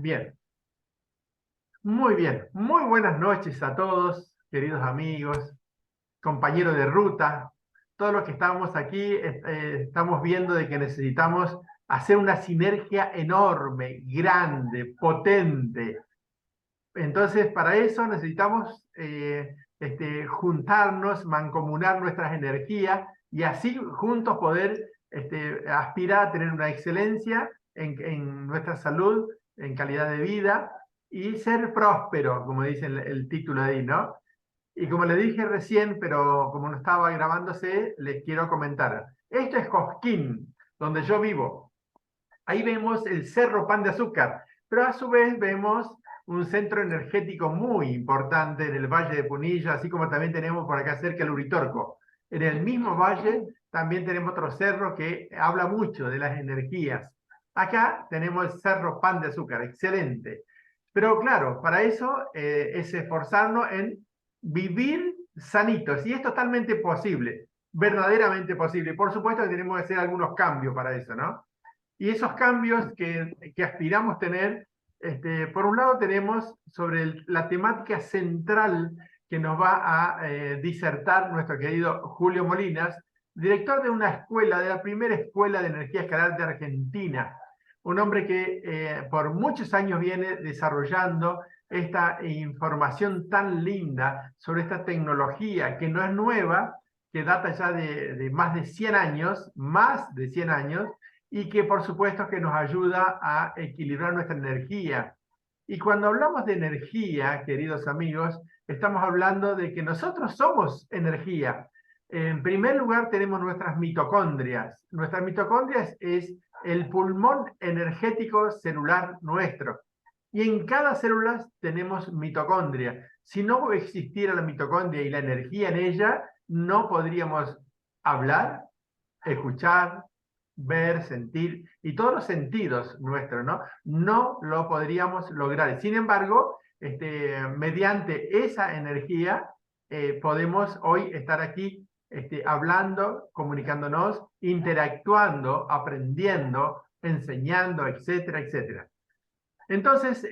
Bien, muy bien. Muy buenas noches a todos, queridos amigos, compañeros de ruta. Todos los que estamos aquí estamos viendo de que necesitamos hacer una sinergia enorme, grande, potente. Entonces, para eso necesitamos juntarnos, mancomunar nuestras energías y así juntos poder aspirar a tener una excelencia en nuestra salud, en calidad de vida y ser próspero, como dice el título ahí, ¿no? Y como le dije recién, pero como no estaba grabándose, les quiero comentar. Esto es Cosquín, donde yo vivo. Ahí vemos el Cerro Pan de Azúcar, pero a su vez vemos un centro energético muy importante en el Valle de Punilla, así como también tenemos por acá cerca el Uritorco. En el mismo valle también tenemos otro cerro que habla mucho de las energías. Acá tenemos el Cerro Pan de Azúcar, excelente. Pero claro, para eso es esforzarnos en vivir sanitos, y es totalmente posible, verdaderamente posible. Por supuesto que tenemos que hacer algunos cambios para eso, ¿no? Y esos cambios que aspiramos tener, por un lado tenemos sobre la temática central que nos va a disertar nuestro querido Julio Molinas, director de una escuela, de la primera escuela de energía escalar de Argentina. Un hombre que por muchos años viene desarrollando esta información tan linda sobre esta tecnología que no es nueva, que data ya de más de 100 años, más de 100 años, y que por supuesto que nos ayuda a equilibrar nuestra energía. Y cuando hablamos de energía, queridos amigos, estamos hablando de que nosotros somos energía. En primer lugar tenemos nuestras mitocondrias. Nuestras mitocondrias es el pulmón energético celular nuestro. Y en cada célula tenemos mitocondria. Si no existiera la mitocondria y la energía en ella, no podríamos hablar, escuchar, ver, sentir, y todos los sentidos nuestros, ¿no? No lo podríamos lograr. Sin embargo, mediante esa energía, podemos hoy estar aquí hablando, comunicándonos, interactuando, aprendiendo, enseñando, etcétera, etcétera. Entonces,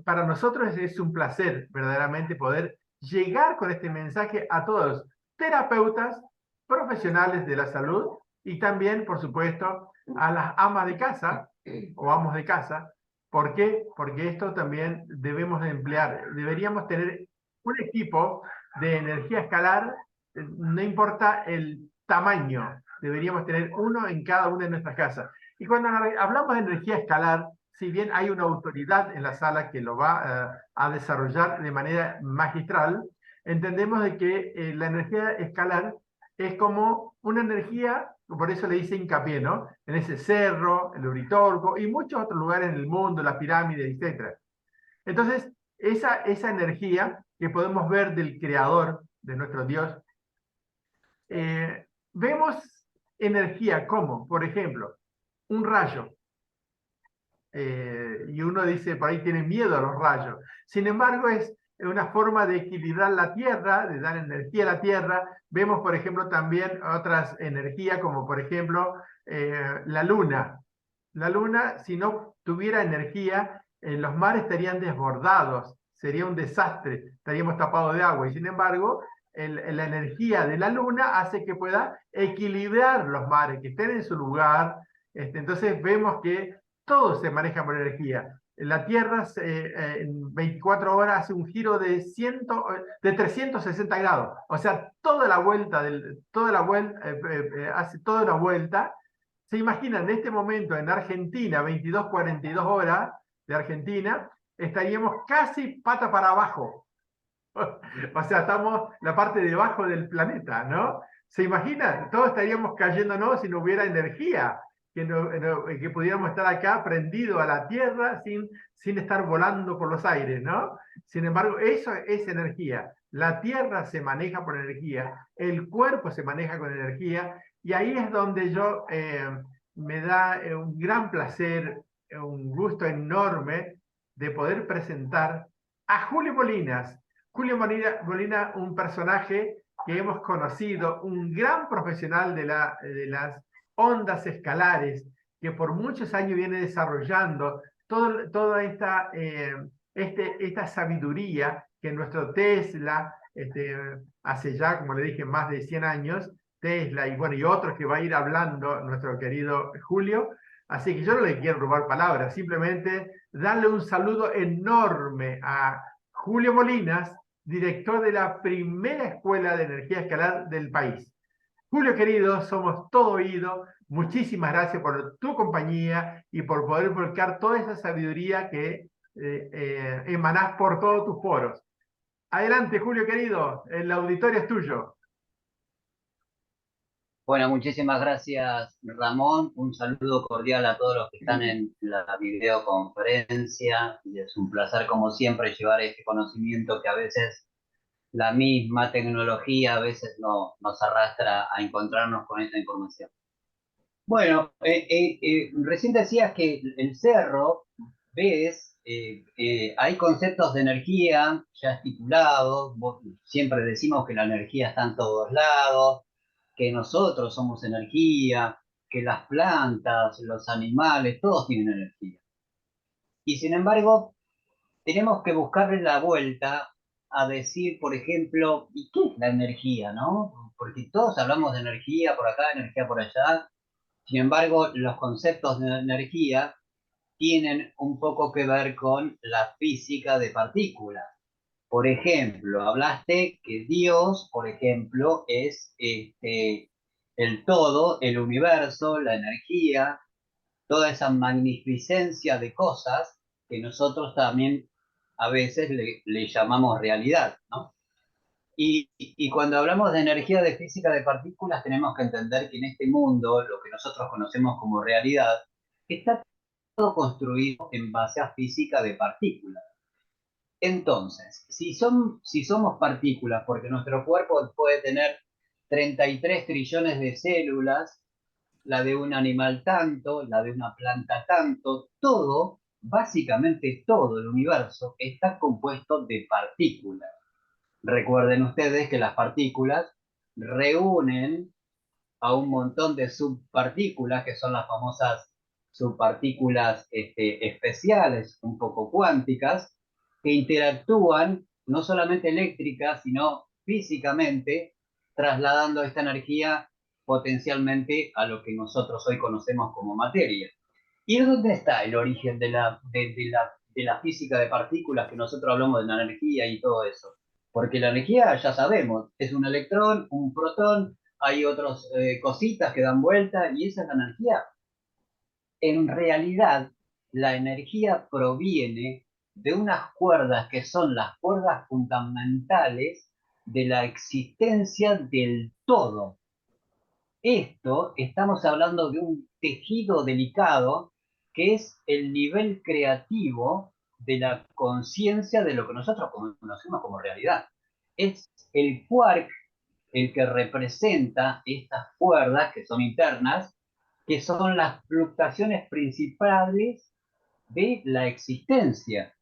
para nosotros es un placer verdaderamente poder llegar con este mensaje a todos terapeutas, profesionales de la salud y también, por supuesto, a las amas de casa o amos de casa. ¿Por qué? Porque esto también debemos de emplear. Deberíamos tener un equipo de energía escalar, no importa el tamaño, deberíamos tener uno en cada una de nuestras casas. Y cuando hablamos de energía escalar, si bien hay una autoridad en la sala que lo va a desarrollar de manera magistral, entendemos de que la energía escalar es como una energía, por eso le dice hincapié, ¿no? En ese cerro, el Uritorco y muchos otros lugares en el mundo, las pirámides, etc. Entonces, esa energía que podemos ver del creador, de nuestro Dios, vemos energía como, por ejemplo, un rayo. Y uno dice, por ahí tiene miedo a los rayos. Sin embargo, es una forma de equilibrar la Tierra, de dar energía a la Tierra. Vemos, por ejemplo, también otras energías, como por ejemplo la Luna. La Luna, si no tuviera energía, los mares estarían desbordados, sería un desastre, estaríamos tapados de agua. Y sin embargo, la energía de la Luna hace que pueda equilibrar los mares, que estén en su lugar. Entonces vemos que todo se maneja por energía. La Tierra en 24 horas hace un giro de 360 grados. O sea, toda la vuelta, hace toda la vuelta. Se imaginan, en este momento en Argentina, 22:42 horas de Argentina, estaríamos casi pata para abajo. O sea, estamos la parte de abajo del planeta, ¿no? ¿Se imaginan? Todos estaríamos cayéndonos si no hubiera energía, que pudiéramos estar acá prendido a la Tierra sin estar volando por los aires, ¿no? Sin embargo, eso es energía. La Tierra se maneja por energía, el cuerpo se maneja con energía, y ahí es donde yo me da un gran placer, un gusto enorme de poder presentar a Julio Molinas. Julio Molina, un personaje que hemos conocido, un gran profesional de las ondas escalares, que por muchos años viene desarrollando toda esta sabiduría que nuestro Tesla, hace ya, como le dije, más de 100 años, Tesla y bueno, y otros que va a ir hablando nuestro querido Julio. Así que yo no le quiero robar palabras, simplemente darle un saludo enorme a Julio Molinas, director de la primera escuela de energía escalar del país. Julio querido, somos todo oído. Muchísimas gracias por tu compañía y por poder volcar toda esa sabiduría que emanás por todos tus poros. Adelante, Julio querido, el auditorio es tuyo. Bueno, muchísimas gracias, Ramón. Un saludo cordial a todos los que están en la videoconferencia. Y es un placer, como siempre, llevar este conocimiento que a veces la misma tecnología a veces nos arrastra a encontrarnos con esta información. Bueno, recién decías que el cerro, ves, hay conceptos de energía ya estipulados. Siempre decimos que la energía está en todos lados, que nosotros somos energía, que las plantas, los animales, todos tienen energía. Y sin embargo, tenemos que buscarle la vuelta a decir, por ejemplo, ¿y qué es la energía, no? Porque todos hablamos de energía por acá, energía por allá. Sin embargo, los conceptos de energía tienen un poco que ver con la física de partículas. Por ejemplo, hablaste que Dios, por ejemplo, es el todo, el universo, la energía, toda esa magnificencia de cosas que nosotros también a veces le llamamos realidad, ¿no? Y cuando hablamos de energía de física de partículas, tenemos que entender que en este mundo, lo que nosotros conocemos como realidad, está todo construido en base a física de partículas. Entonces, si somos partículas, porque nuestro cuerpo puede tener 33 trillones de células, la de un animal tanto, la de una planta tanto, todo, básicamente todo el universo está compuesto de partículas. Recuerden ustedes que las partículas reúnen a un montón de subpartículas, que son las famosas subpartículas especiales, un poco cuánticas, que interactúan no solamente eléctrica, sino físicamente, trasladando esta energía potencialmente a lo que nosotros hoy conocemos como materia. ¿Y dónde está el origen de la física de partículas que nosotros hablamos de la energía y todo eso? Porque la energía, ya sabemos, es un electrón, un protón, hay otras cositas que dan vuelta y esa es la energía. En realidad, la energía proviene de unas cuerdas que son las cuerdas fundamentales de la existencia del todo. Esto, estamos hablando de un tejido delicado que es el nivel creativo de la conciencia de lo que nosotros conocemos como realidad. Es el quark el que representa estas cuerdas que son internas, que son las fluctuaciones principales de la existencia.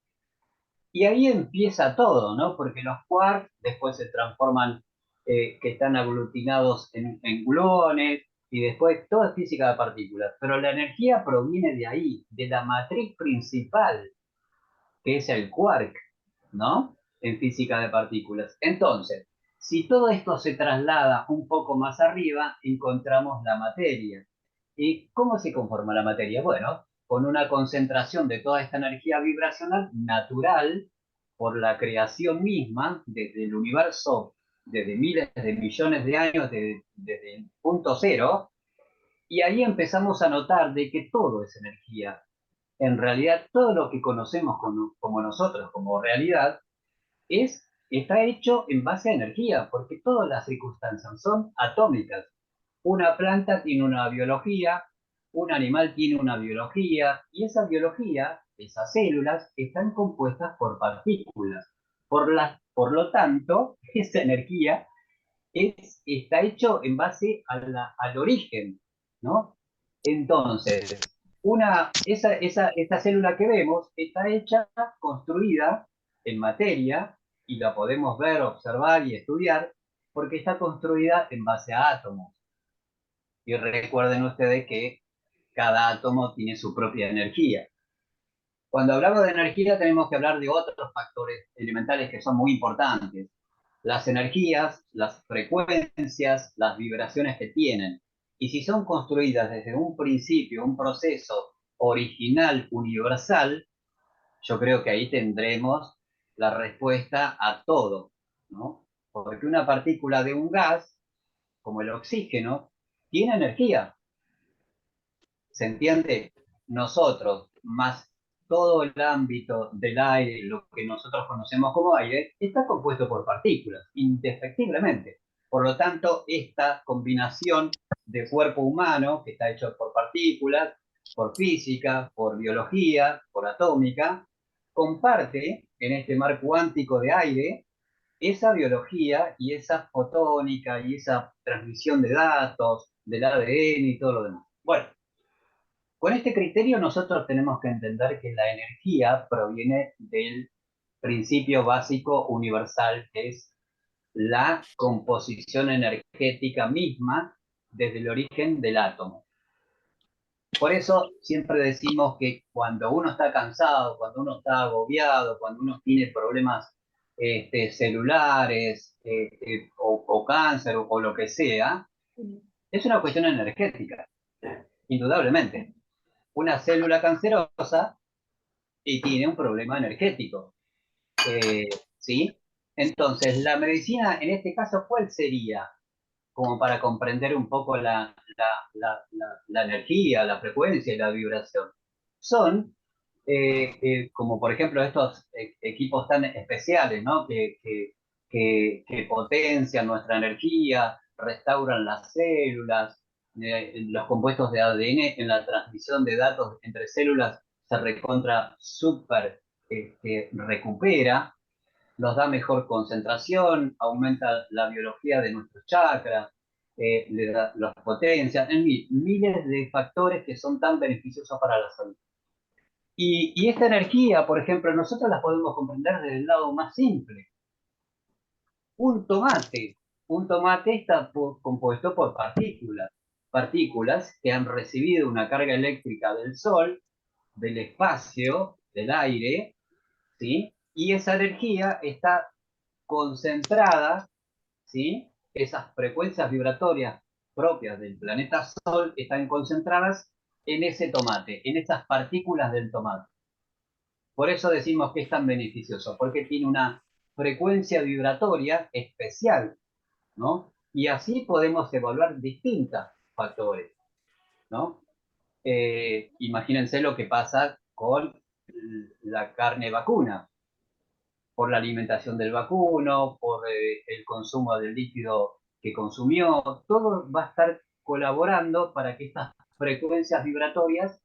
Y ahí empieza todo, ¿no? Porque los quarks después se transforman, que están aglutinados en gluones, y después todo es física de partículas. Pero la energía proviene de ahí, de la matriz principal, que es el quark, ¿no? En física de partículas. Entonces, si todo esto se traslada un poco más arriba, encontramos la materia. ¿Y cómo se conforma la materia? Bueno, con una concentración de toda esta energía vibracional natural por la creación misma desde el universo, desde miles de millones de años, desde el punto cero, y ahí empezamos a notar de que todo es energía. En realidad, todo lo que conocemos como nosotros, como realidad, está hecho en base a energía, porque todas las circunstancias son atómicas. Una planta tiene una biología, un animal tiene una biología, y esa biología, esas células, están compuestas por partículas. Por lo tanto, esa energía está hecho en base al origen, ¿no? Entonces, esta célula que vemos está hecha, construida en materia, y la podemos ver, observar y estudiar, porque está construida en base a átomos. Y recuerden ustedes que cada átomo tiene su propia energía. Cuando hablamos de energía tenemos que hablar de otros factores elementales que son muy importantes. Las energías, las frecuencias, las vibraciones que tienen. Y si son construidas desde un principio, un proceso original, universal, yo creo que ahí tendremos la respuesta a todo, ¿no? Porque una partícula de un gas, como el oxígeno, tiene energía. ¿Se entiende? Nosotros, más todo el ámbito del aire, lo que nosotros conocemos como aire, está compuesto por partículas, indefectiblemente. Por lo tanto, esta combinación de cuerpo humano, que está hecho por partículas, por física, por biología, por atómica, comparte en este mar cuántico de aire esa biología y esa fotónica y esa transmisión de datos del ADN y todo lo demás. Bueno, con este criterio nosotros tenemos que entender que la energía proviene del principio básico universal, que es la composición energética misma desde el origen del átomo. Por eso siempre decimos que cuando uno está cansado, cuando uno está agobiado, cuando uno tiene problemas celulares o cáncer o lo que sea, es una cuestión energética, indudablemente. Una célula cancerosa y tiene un problema energético. ¿Sí? Entonces, la medicina, en este caso, ¿cuál sería? Como para comprender un poco la energía, la frecuencia y la vibración. Son, como por ejemplo estos equipos tan especiales, ¿no? Que potencian nuestra energía, restauran las células, los compuestos de ADN en la transmisión de datos entre células se recontra súper recupera, nos da mejor concentración, aumenta la biología de nuestros chakras, los potencia, en fin, miles de factores que son tan beneficiosos para la salud. Y esta energía, por ejemplo, nosotros la podemos comprender desde el lado más simple. Un tomate. Un tomate está compuesto por partículas. Partículas que han recibido una carga eléctrica del sol, del espacio, del aire, ¿sí? Y esa energía está concentrada, ¿sí? Esas frecuencias vibratorias propias del planeta Sol están concentradas en ese tomate, en esas partículas del tomate. Por eso decimos que es tan beneficioso, porque tiene una frecuencia vibratoria especial, ¿no? Y así podemos evaluar distintos factores, ¿no? Imagínense lo que pasa con la carne vacuna, por la alimentación del vacuno, por el consumo del líquido que consumió, todo va a estar colaborando para que estas frecuencias vibratorias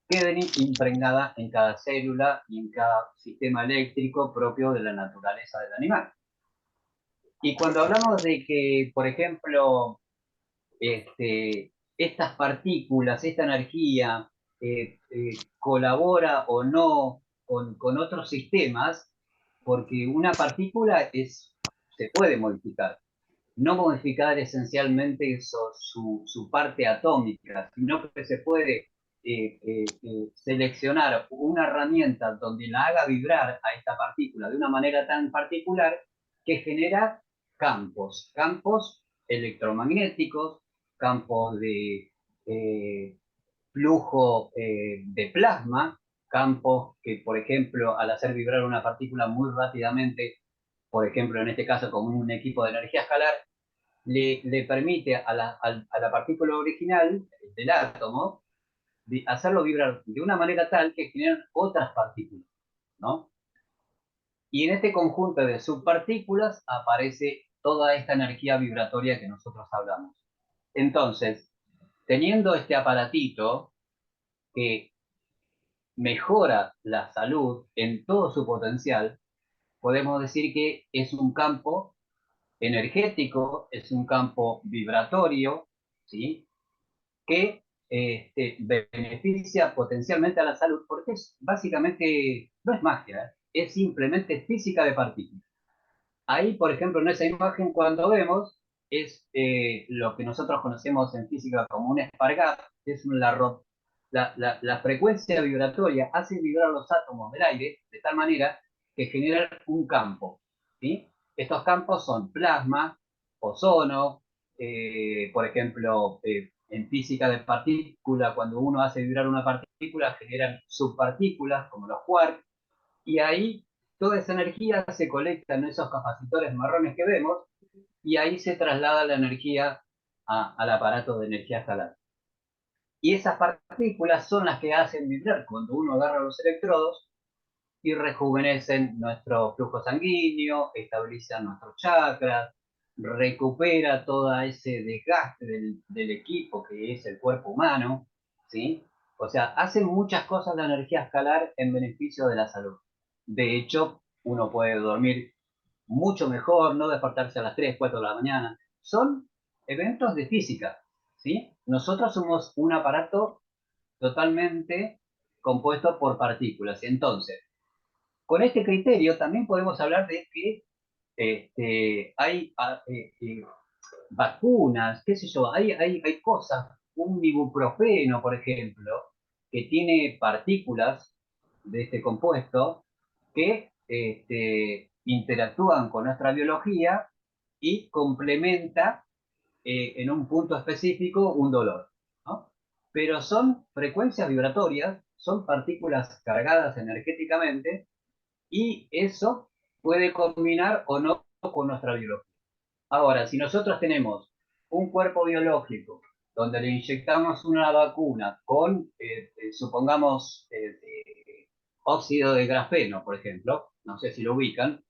queden impregnadas en cada célula y en cada sistema eléctrico propio de la naturaleza del animal. Y cuando hablamos de que, por ejemplo, estas partículas, esta energía, colabora o no con otros sistemas, porque una partícula se puede modificar. No modificar esencialmente su parte atómica, sino que se puede seleccionar una herramienta donde la haga vibrar a esta partícula de una manera tan particular que genera campos electromagnéticos, campos de flujo de plasma, campos que, por ejemplo, al hacer vibrar una partícula muy rápidamente, por ejemplo, en este caso con un equipo de energía escalar, le permite a la partícula original del átomo hacerlo vibrar de una manera tal que generan otras partículas, ¿no? Y en este conjunto de subpartículas aparece toda esta energía vibratoria que nosotros hablamos. Entonces, teniendo este aparatito que mejora la salud en todo su potencial, podemos decir que es un campo energético, es un campo vibratorio, ¿sí? Que beneficia potencialmente a la salud, porque básicamente no es magia, es simplemente física de partículas. Ahí, por ejemplo, en esa imagen, cuando vemos, es lo que nosotros conocemos en física como un espargaz, que es un la frecuencia vibratoria hace vibrar los átomos del aire de tal manera que generan un campo, ¿sí? Estos campos son plasma, ozono, por ejemplo, en física de partícula, cuando uno hace vibrar una partícula, generan subpartículas como los quarks, y ahí toda esa energía se colecta en esos capacitores marrones que vemos, y ahí se traslada la energía al aparato de energía escalar. Y esas partículas son las que hacen vibrar cuando uno agarra los electrodos y rejuvenecen nuestro flujo sanguíneo, estabilizan nuestros chakras, recupera todo ese desgaste del equipo que es el cuerpo humano, ¿sí? O sea, hacen muchas cosas la energía escalar en beneficio de la salud. De hecho, uno puede dormir mucho mejor, no despertarse a las 3 4 de la mañana. Son eventos de física, ¿sí? Nosotros somos un aparato totalmente compuesto por partículas. Entonces, con este criterio también podemos hablar de que hay vacunas, qué sé yo, hay cosas, un ibuprofeno, por ejemplo, que tiene partículas de este compuesto que interactúan con nuestra biología y complementa en un punto específico un dolor, ¿no? Pero son frecuencias vibratorias, son partículas cargadas energéticamente y eso puede combinar o no con nuestra biología. Ahora, si nosotros tenemos un cuerpo biológico donde le inyectamos una vacuna con, supongamos, óxido de grafeno, por ejemplo, no sé si lo ubican,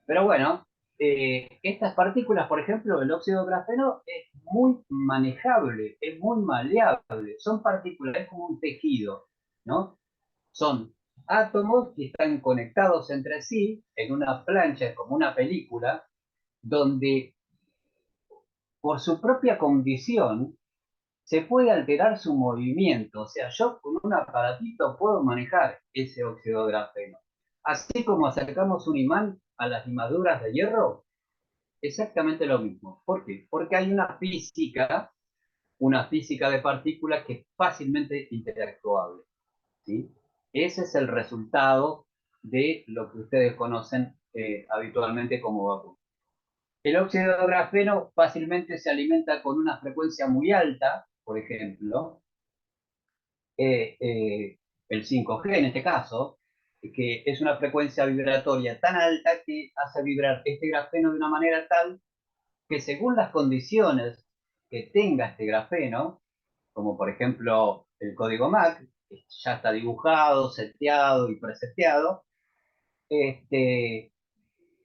pero bueno, estas partículas, por ejemplo, el óxido de grafeno es muy manejable, es muy maleable, son partículas, es como un tejido, ¿no? Son átomos que están conectados entre sí en una plancha, como una película, donde por su propia condición se puede alterar su movimiento. O sea, yo con un aparatito puedo manejar ese óxido de grafeno. Así como acercamos un imán a las limaduras de hierro, exactamente lo mismo. ¿Por qué? Porque hay una física de partículas que es fácilmente interactuable, ¿sí? Ese es el resultado de lo que ustedes conocen habitualmente como vapor. El óxido de grafeno fácilmente se alimenta con una frecuencia muy alta, por ejemplo, eh, eh, el 5G en este caso, que es una frecuencia vibratoria tan alta que hace vibrar este grafeno de una manera tal que según las condiciones que tenga este grafeno, como por ejemplo el código MAC, que ya está dibujado, seteado y preseteado, este,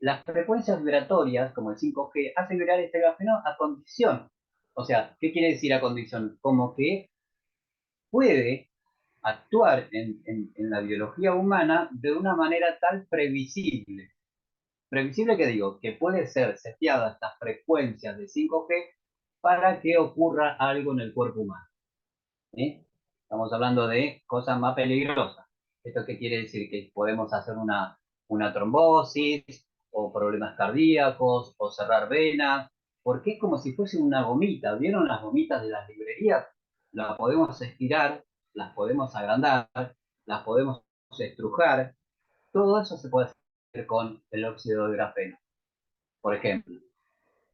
las frecuencias vibratorias, como el 5G, hacen vibrar este grafeno a condición. O sea, ¿qué quiere decir a condición? Como que puede actuar en la biología humana de una manera tal previsible. Previsible que digo, que puede ser seteada estas frecuencias de 5G para que ocurra algo en el cuerpo humano, ¿sí? Estamos hablando de cosas más peligrosas. ¿Esto qué quiere decir? Que podemos hacer una trombosis o problemas cardíacos o cerrar venas, porque es como si fuese una gomita. ¿Vieron las gomitas de las librerías? Las podemos estirar, las podemos agrandar, las podemos estrujar. Todo eso se puede hacer con el óxido de grafeno, por ejemplo.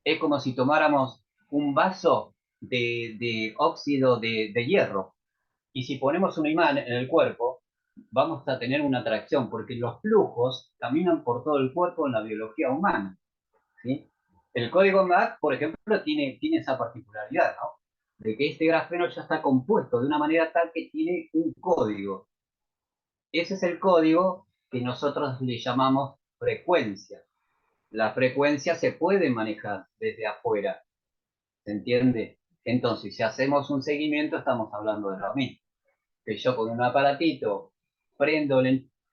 Es como si tomáramos un vaso de óxido de hierro y si ponemos un imán en el cuerpo, vamos a tener una atracción, porque los flujos caminan por todo el cuerpo en la biología humana, ¿sí? El código MAC, por ejemplo, tiene esa particularidad, ¿no? De que este grafeno ya está compuesto de una manera tal que tiene un código. Ese es el código que nosotros le llamamos frecuencia. La frecuencia se puede manejar desde afuera, ¿se entiende? Entonces, si hacemos un seguimiento, estamos hablando de lo mismo. Que yo con un aparatito prendo,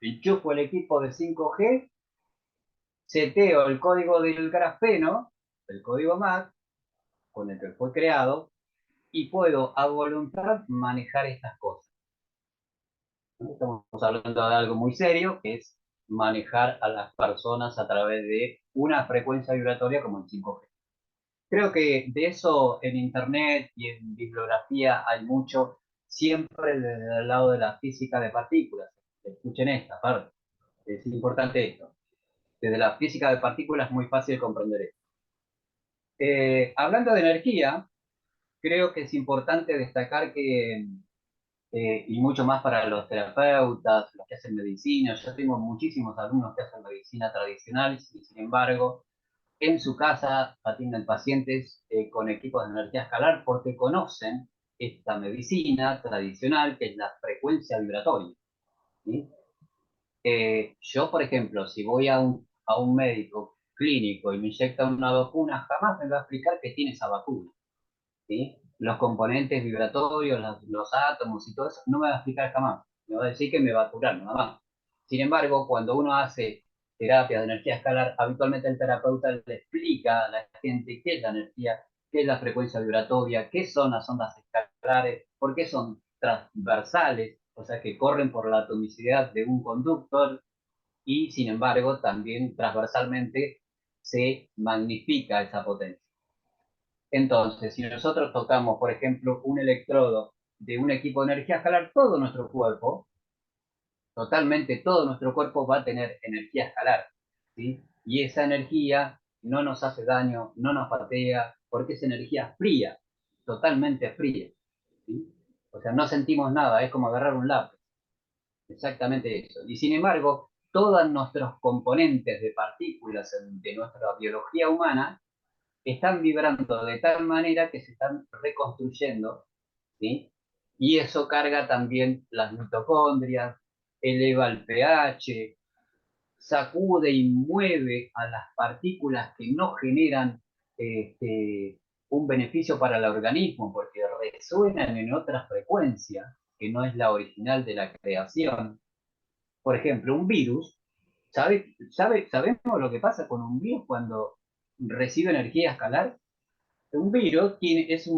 enchufo el equipo de 5G, seteo el código del grafeno, el código MAC, con el que fue creado, y puedo a voluntad manejar estas cosas. Estamos hablando de algo muy serio, que es manejar a las personas a través de una frecuencia vibratoria como el 5G. Creo que de eso en internet y en bibliografía hay mucho. siempre desde el lado de la física de partículas. Escuchen esta parte, es importante esto. Desde la física de partículas es muy fácil comprender esto. Hablando de energía, creo que es importante destacar que, y mucho más para los terapeutas, los que hacen medicina, yo tengo muchísimos alumnos que hacen medicina tradicional y sin embargo en su casa atienden pacientes con equipos de energía escalar porque conocen esta medicina tradicional que es la frecuencia vibratoria. ¿Sí? Yo, por ejemplo, si voy a un médico clínico y me inyecta una vacuna, jamás me va a explicar qué tiene esa vacuna. ¿Sí? Los componentes vibratorios, los átomos y todo eso, no me va a explicar jamás. Me va a decir que me va a curar, nada más. Sin embargo, cuando uno hace terapia de energía escalar, habitualmente el terapeuta le explica a la gente qué es la energía, qué es la frecuencia vibratoria, qué son las ondas escalares, por qué son transversales, o sea, que corren por la atomicidad de un conductor y, sin embargo, también transversalmente se magnifica esa potencia. Entonces, si nosotros tocamos, por ejemplo, un electrodo de un equipo de energía escalar, todo nuestro cuerpo, totalmente todo nuestro cuerpo va a tener energía escalar, ¿sí? Y esa energía no nos hace daño, no nos patea, porque es energía fría, totalmente fría, ¿sí? O sea, no sentimos nada, es como agarrar un lápiz, exactamente eso. Y sin embargo, todos nuestros componentes de partículas de nuestra biología humana están vibrando de tal manera que se están reconstruyendo, ¿sí? Y eso carga también las mitocondrias, eleva el pH, sacude y mueve a las partículas que no generan un beneficio para el organismo, porque resuenan en otra frecuencia que no es la original de la creación. Por ejemplo, un virus, sabemos lo que pasa con un virus cuando recibe energía escalar? Un virus es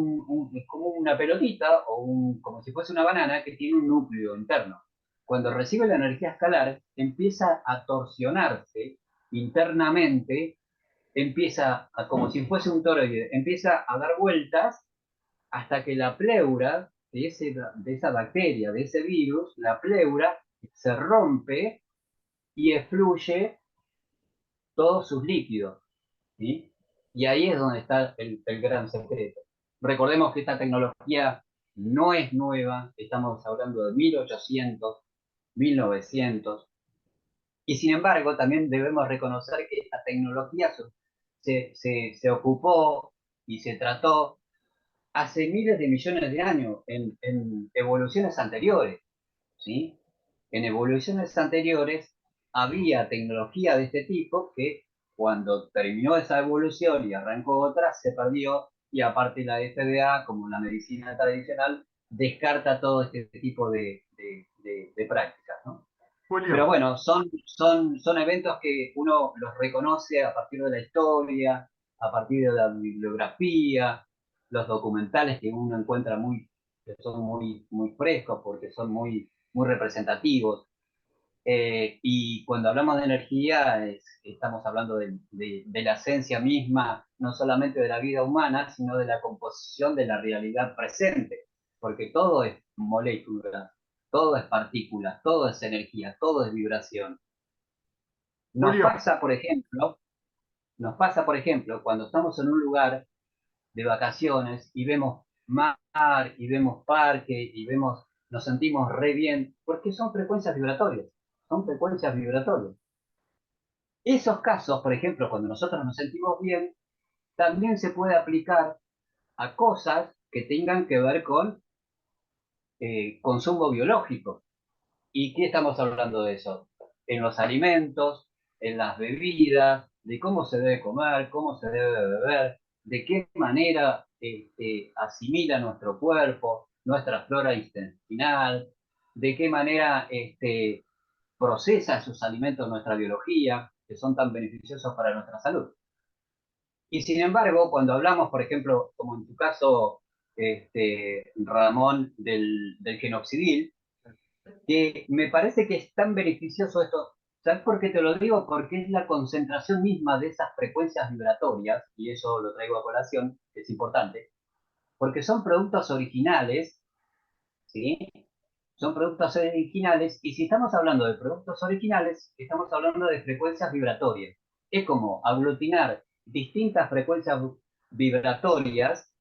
como una pelotita o como si fuese una banana que tiene un núcleo interno. Cuando recibe la energía escalar, empieza a torsionarse internamente, como si fuese un toroide, empieza a dar vueltas hasta que la pleura de esa bacteria, de ese virus, la pleura se rompe y efluye todos sus líquidos. ¿Sí? Y ahí es donde está el gran secreto. Recordemos que esta tecnología no es nueva, estamos hablando de 1800, 1900, y sin embargo también debemos reconocer que esta tecnología se ocupó y se trató hace miles de millones de años en evoluciones anteriores, ¿sí? En evoluciones anteriores había tecnología de este tipo que cuando terminó esa evolución y arrancó otra, se perdió y aparte la FDA, como la medicina tradicional, descarta todo este tipo de prácticas, ¿no? Pero Julio, bueno, son eventos que uno los reconoce a partir de la historia, a partir de la bibliografía, los documentales que uno encuentra que son muy frescos porque son muy representativos. Y cuando hablamos de energía, estamos hablando de la esencia misma, no solamente de la vida humana, sino de la composición de la realidad presente, porque todo es moléculas, todo es partículas, todo es energía, todo es vibración. Nos Julio, pasa, por ejemplo, nos pasa, por ejemplo, cuando estamos en un lugar de vacaciones y vemos mar y vemos parque y nos sentimos re bien, porque son frecuencias vibratorias, son frecuencias vibratorias. Esos casos, por ejemplo, cuando nosotros nos sentimos bien, también se puede aplicar a cosas que tengan que ver con consumo biológico. ¿Y qué estamos hablando de eso? En los alimentos, en las bebidas, de cómo se debe comer, cómo se debe beber, de qué manera asimila nuestro cuerpo, nuestra flora intestinal, de qué manera procesa esos alimentos nuestra biología, que son tan beneficiosos para nuestra salud. Y sin embargo, cuando hablamos, por ejemplo, como en tu caso, Ramón, del genoxidil, que me parece que es tan beneficioso esto. ¿Sabes por qué te lo digo? Porque es la concentración misma de esas frecuencias vibratorias, y eso lo traigo a colación, que es importante, porque son productos originales ¿sí? Son productos originales, y si estamos hablando de productos originales, estamos hablando de frecuencias vibratorias. Es como aglutinar distintas frecuencias vibratorias,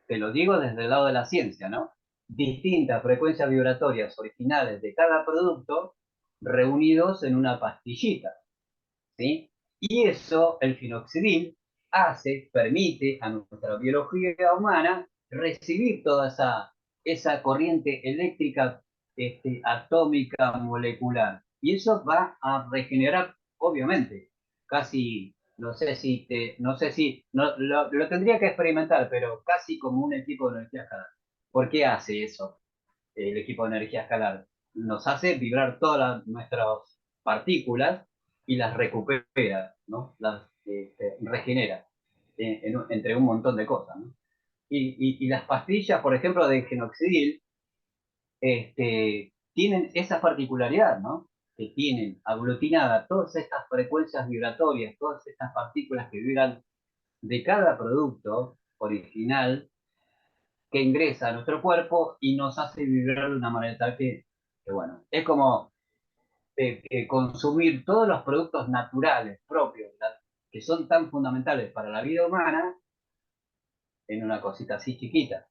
te lo digo desde el lado de la ciencia, ¿no? Distintas frecuencias vibratorias originales de cada producto reunidos en una pastillita, ¿sí? Y eso, el fenoxidil, permite a nuestra biología humana recibir toda esa corriente eléctrica atómica molecular. Y eso va a regenerar, obviamente, casi, no sé si, no, lo tendría que experimentar, pero casi como un equipo de energía escalar. ¿Por qué hace eso el equipo de energía escalar? Nos hace vibrar todas nuestras partículas y las recupera, ¿no? Las regenera entre un montón de cosas, ¿no? Y las pastillas, por ejemplo, de genoxidil, tienen esa particularidad, ¿no? Que tienen aglutinada todas estas frecuencias vibratorias, todas estas partículas que vibran de cada producto original que ingresa a nuestro cuerpo y nos hace vibrar de una manera tal que bueno, es como consumir todos los productos naturales propios, que son tan fundamentales para la vida humana, en una cosita así chiquita,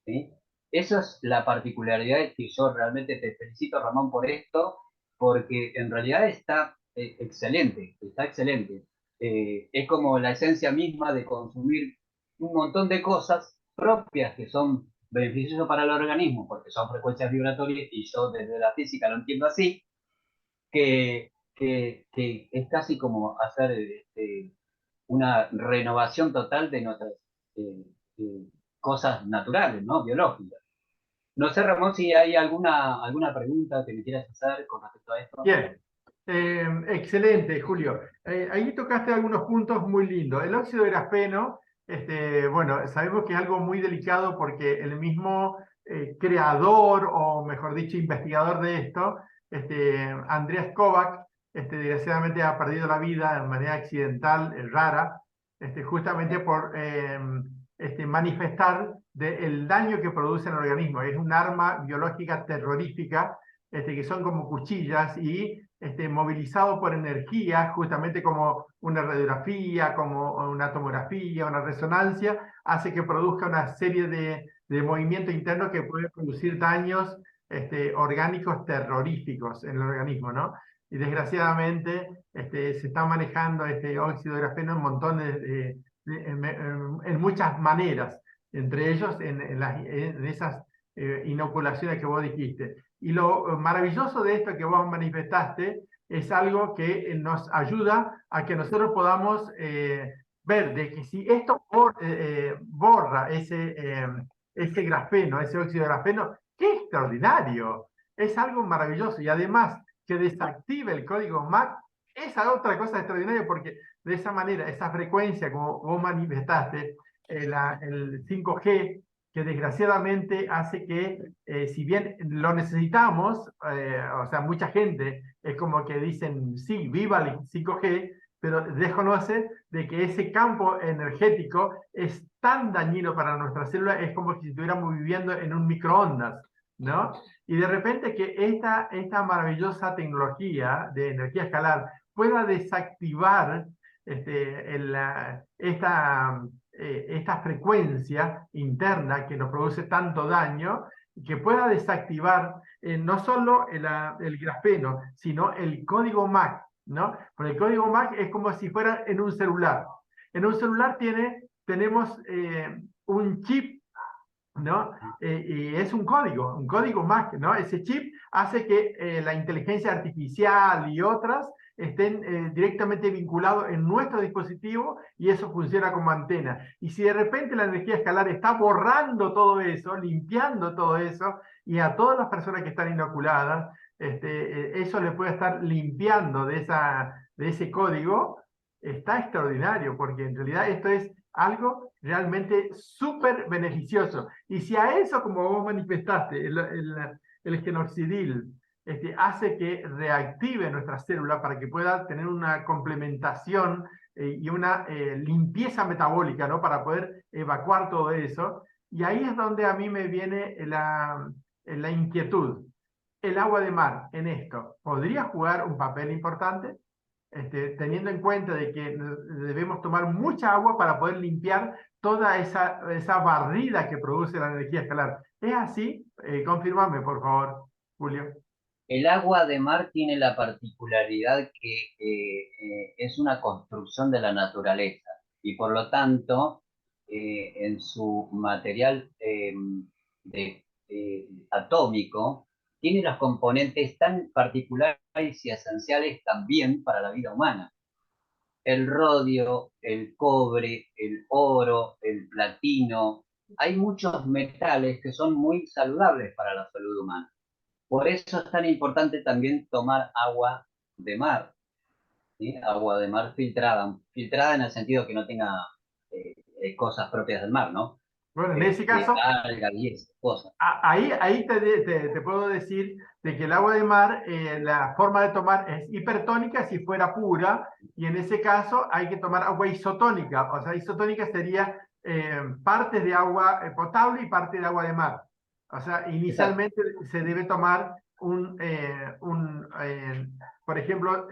¿sí? Eso es la particularidad que yo realmente te felicito, Ramón, por esto, porque en realidad está excelente, está excelente. Es como la esencia misma de consumir un montón de cosas propias que son beneficiosas para el organismo, porque son frecuencias vibratorias, y yo desde la física lo entiendo así, que es casi como hacer una renovación total de nuestras eh, eh, cosas naturales, ¿no? Biológicas. No sé, Ramón, si hay alguna pregunta que me quieras hacer con respecto a esto. Bien, excelente, Julio. Ahí tocaste algunos puntos muy lindos. El óxido de grafeno, bueno, sabemos que es algo muy delicado porque el mismo creador, o mejor dicho, investigador de esto, Andreas Kovac, desgraciadamente ha perdido la vida de manera accidental, rara, justamente por manifestar el daño que produce en el organismo. Es un arma biológica terrorífica, que son como cuchillas, y movilizado por energía, justamente como una radiografía, como una tomografía, una resonancia, hace que produzca una serie de movimientos internos que pueden producir daños orgánicos terroríficos en el organismo, ¿no? Y desgraciadamente se está manejando este óxido de grafeno en montones en muchas maneras, entre ellos en esas inoculaciones que vos dijiste. Y lo maravilloso de esto que vos manifestaste es algo que nos ayuda a que nosotros podamos ver de que si esto borra ese grafeno, ese óxido de grafeno, ¡qué extraordinario! Es algo maravilloso. Y además que desactive el código MAC, esa otra cosa extraordinaria, porque de esa manera, esa frecuencia, como vos manifestaste, el 5G, que desgraciadamente hace que, si bien lo necesitamos, o sea, mucha gente es como que dicen, sí, viva el 5G, pero desconoce de que ese campo energético es tan dañino para nuestra célula, es como si estuviéramos viviendo en un microondas, ¿no? Y de repente que esta maravillosa tecnología de energía escalar pueda desactivar esta frecuencia interna que nos produce tanto daño, y que pueda desactivar no solo el grafeno, sino el código MAC, ¿no? Porque el código MAC es como si fuera en un celular. En un celular tenemos un chip, ¿no? Y es un código MAC, ¿no? Ese chip hace que la inteligencia artificial y otras estén directamente vinculados en nuestro dispositivo, y eso funciona como antena. Y si de repente la energía escalar está borrando todo eso, limpiando todo eso, y a todas las personas que están inoculadas, eso le puede estar limpiando de ese código, está extraordinario, porque en realidad esto es algo realmente súper beneficioso. Y si a eso, como vos manifestaste, el genoxidil hace que reactive nuestra célula para que pueda tener una complementación y una limpieza metabólica, ¿no? Para poder evacuar todo eso. Y ahí es donde a mí me viene la inquietud. ¿El agua de mar en esto podría jugar un papel importante? Teniendo en cuenta de que debemos tomar mucha agua para poder limpiar toda esa barrida que produce la energía escalar. ¿Es así? Confírmame, por favor, Julio. El agua de mar tiene la particularidad que es una construcción de la naturaleza y por lo tanto en su material atómico tiene los componentes tan particulares y esenciales también para la vida humana. El rodio, el cobre, el oro, el platino, hay muchos metales que son muy saludables para la salud humana. Por eso es tan importante también tomar agua de mar, ¿sí? Agua de mar filtrada en el sentido que no tenga cosas propias del mar, ¿no? Bueno, en ese caso, Algas y esas cosas. ahí te puedo decir de que el agua de mar, la forma de tomar es hipertónica si fuera pura, y en ese caso hay que tomar agua isotónica. O sea, isotónica sería partes de agua potable y parte de agua de mar. O sea, Exacto. inicialmente se debe tomar por ejemplo,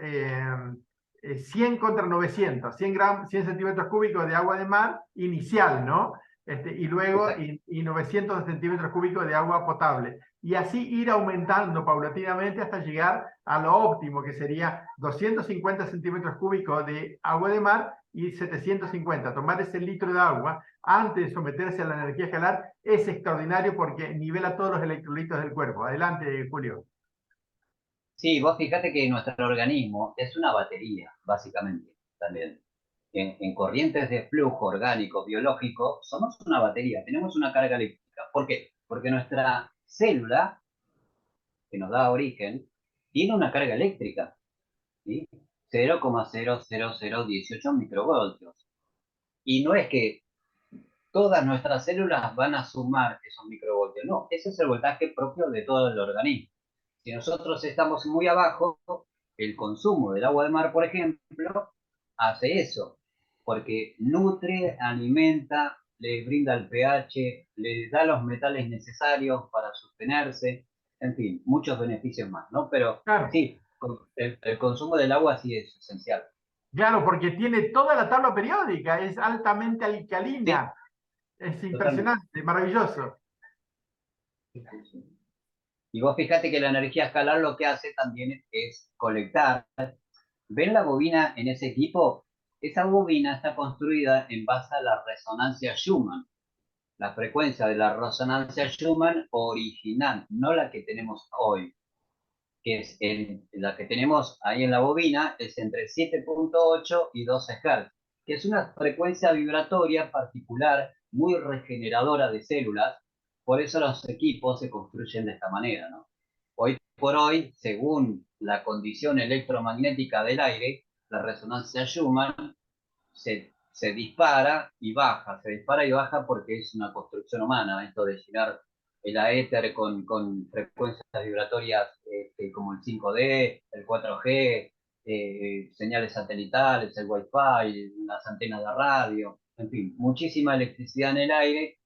100 contra 900, 100 centímetros cúbicos de agua de mar inicial, ¿no? Y luego Exacto. 900 centímetros cúbicos de agua potable. Y así ir aumentando paulatinamente hasta llegar a lo óptimo, que sería 250 centímetros cúbicos de agua de mar y 750. Tomar ese litro de agua antes de someterse a la energía escalar es extraordinario porque nivela todos los electrolitos del cuerpo. Adelante, Julio. Sí, vos fíjate que nuestro organismo es una batería, básicamente, también. En corrientes de flujo orgánico, biológico, somos una batería, tenemos una carga eléctrica. ¿Por qué? Porque nuestra célula, que nos da origen, tiene una carga eléctrica, ¿sí? 0,00018 microvoltios. Y no es que todas nuestras células van a sumar esos microvoltios, no, ese es el voltaje propio de todo el organismo. Si nosotros estamos muy abajo, el consumo del agua de mar, por ejemplo, hace eso, porque nutre, alimenta, le brinda el pH, le da los metales necesarios para sostenerse, en fin, muchos beneficios más, ¿no? Pero Claro, sí, el consumo del agua sí es esencial. claro, porque tiene toda la tabla periódica, es altamente Sí, alcalina. Es totalmente. impresionante, maravilloso. Sí, sí, sí. Y vos fíjate que la energía escalar lo que hace también es colectar. ¿Ven la bobina en ese equipo? Esa bobina está construida en base a la resonancia Schumann, la frecuencia de la resonancia Schumann original, no la que tenemos hoy, que es la que tenemos ahí en la bobina, es entre 7,8 y 12 Hz, que es una frecuencia vibratoria particular, muy regeneradora de células, por eso los equipos se construyen de esta manera, ¿no? Hoy por hoy, según la condición electromagnética del aire, la resonancia Schumann se dispara y baja, se dispara y baja porque es una construcción humana, esto de llenar el éter con frecuencias vibratorias como el 5D, el 4G, señales satelitales, el Wi-Fi, las antenas de radio, en fin, muchísima electricidad en el aire,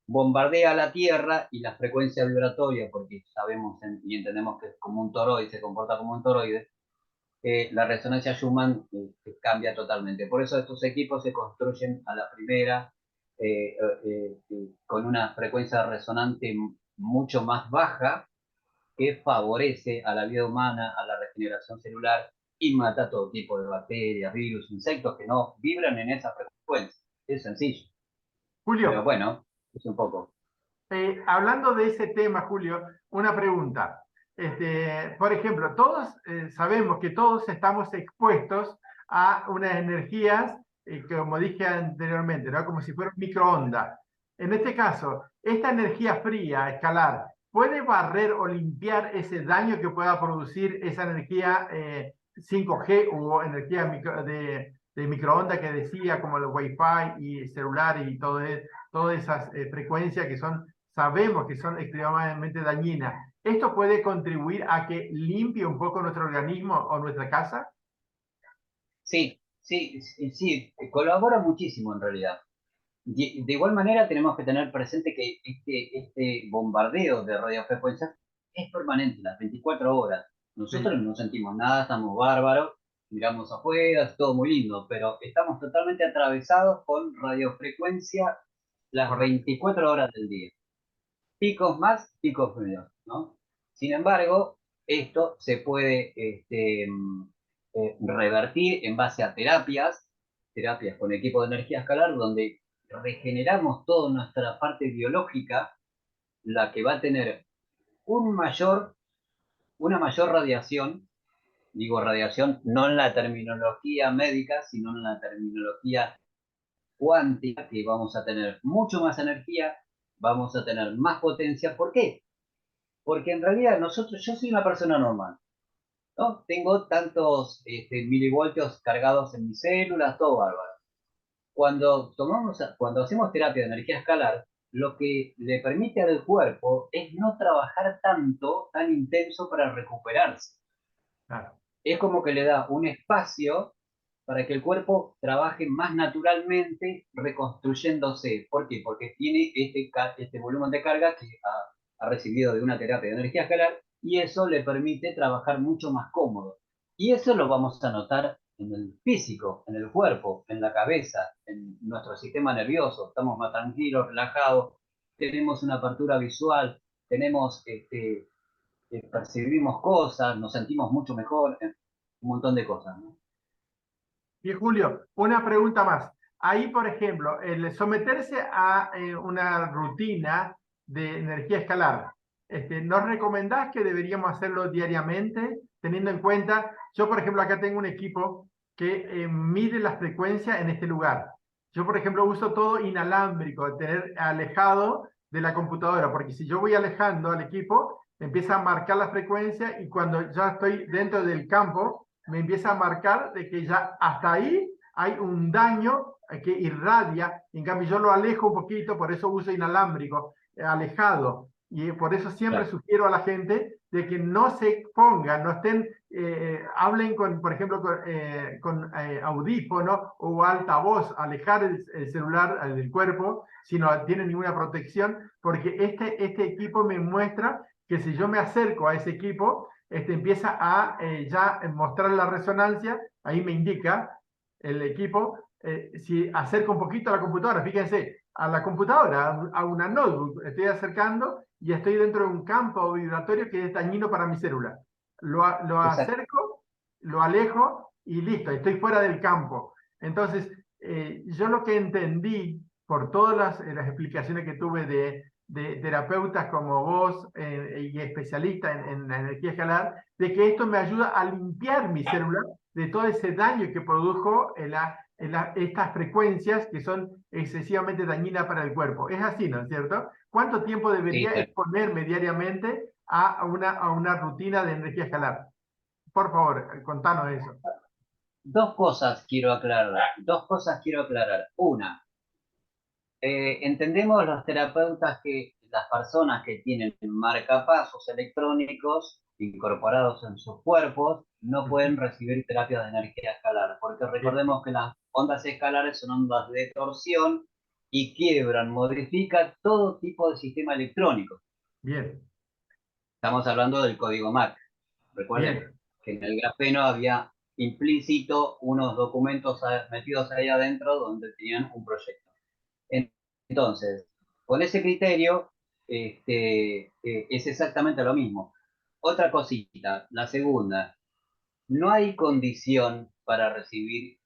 bombardea la Tierra y la frecuencia vibratoria, porque sabemos y entendemos que es como un toroide, se comporta como un toroide, la resonancia Schumann cambia totalmente. Por eso estos equipos se construyen a la primera con una frecuencia resonante mucho más baja que favorece a la vida humana, a la regeneración celular y mata todo tipo de bacterias, virus, insectos que no vibran en esa frecuencia. Es sencillo, pero Julio, bueno, es un poco. hablando de ese tema, Julio, una pregunta. Por ejemplo, todos sabemos que todos estamos expuestos a unas energías, como dije anteriormente, ¿no? Como si fuera un microondas. En este caso, esta energía fría, escalar, ¿puede barrer o limpiar ese daño que pueda producir esa energía 5G o energía de microondas que decía, como el Wi-Fi y celular y todas esas frecuencias que sabemos que son extremadamente dañinas? ¿Esto puede contribuir a que limpie un poco nuestro organismo o nuestra casa? Sí, sí, sí, sí, colabora muchísimo en realidad. De igual manera tenemos que tener presente que este bombardeo de radiofrecuencias es permanente, las 24 horas. Sí, Nosotros no sentimos nada, estamos bárbaros, miramos afuera, es todo muy lindo, pero estamos totalmente atravesados con radiofrecuencia las correcto. 24 horas del día. Picos más, picos menos, ¿no? Sin embargo, esto se puede revertir en base a terapias con equipo de energía escalar, donde regeneramos toda nuestra parte biológica, la que va a tener un mayor, una mayor radiación, digo radiación no en la terminología médica, sino en la terminología cuántica, que vamos a tener mucho más energía, vamos a tener más potencia. ¿Por qué? Porque en realidad yo soy una persona normal, ¿no? Tengo tantos milivoltios cargados en mis células, todo bárbaro. Cuando hacemos terapia de energía escalar, lo que le permite al cuerpo es no trabajar tanto, tan intenso para recuperarse. Claro, Es como que le da un espacio para que el cuerpo trabaje más naturalmente reconstruyéndose. ¿Por qué? Porque tiene este volumen de carga que ha recibido de una terapia de energía escalar y eso le permite trabajar mucho más cómodo. Y eso lo vamos a notar en el físico, en el cuerpo, en la cabeza, en nuestro sistema nervioso. Estamos más tranquilos, relajados, tenemos una apertura visual, tenemos percibimos cosas, nos sentimos mucho mejor, un montón de cosas, ¿no? y Julio, una pregunta más. Ahí, por ejemplo, el someterse a una rutina de energía escalar, ¿nos recomendás que deberíamos hacerlo diariamente, teniendo en cuenta, yo por ejemplo acá tengo un equipo que mide las frecuencias en este lugar. Yo por ejemplo uso todo inalámbrico, tener alejado de la computadora, porque si yo voy alejando al equipo, empieza a marcar la frecuencia y cuando ya estoy dentro del campo, me empieza a marcar de que ya hasta ahí hay un daño que irradia. En cambio, yo lo alejo un poquito, por eso uso inalámbrico, alejado. Y por eso siempre Claro, sugiero a la gente de que no se pongan, no estén, hablen con, por ejemplo, con audífono o altavoz, alejar el celular del cuerpo, si no tiene ninguna protección, porque este equipo me muestra que si yo me acerco a ese equipo, empieza a ya mostrar la resonancia, ahí me indica el equipo, si acerco un poquito a la computadora, fíjense, a la computadora, a una notebook, estoy acercando y estoy dentro de un campo vibratorio que es dañino para mi célula. Lo exacto. acerco, lo alejo y listo, estoy fuera del campo. Entonces, yo lo que entendí por todas las explicaciones que tuve de terapeutas como vos y especialistas en la energía escalar, de que esto me ayuda a limpiar mi célula de todo ese daño que produjo estas frecuencias que son excesivamente dañinas para el cuerpo. Es así, ¿no es cierto? ¿Cuánto tiempo Sí, debería exponerme diariamente a una rutina de energía escalar? Por favor, contanos eso. dos cosas quiero aclarar. Una, entendemos los terapeutas que las personas que tienen marcapasos electrónicos incorporados en sus cuerpos no pueden recibir terapia de energía escalar, porque Bien, recordemos que las ondas escalares son ondas de torsión y quiebran, modifican todo tipo de sistema electrónico. bien, Estamos hablando del código MAC. Recuerden bien, que en el grafeno había implícito unos documentos metidos ahí adentro donde tenían un proyecto. Entonces, con ese criterio, es exactamente lo mismo. Otra cosita, la segunda, no hay condición para recibir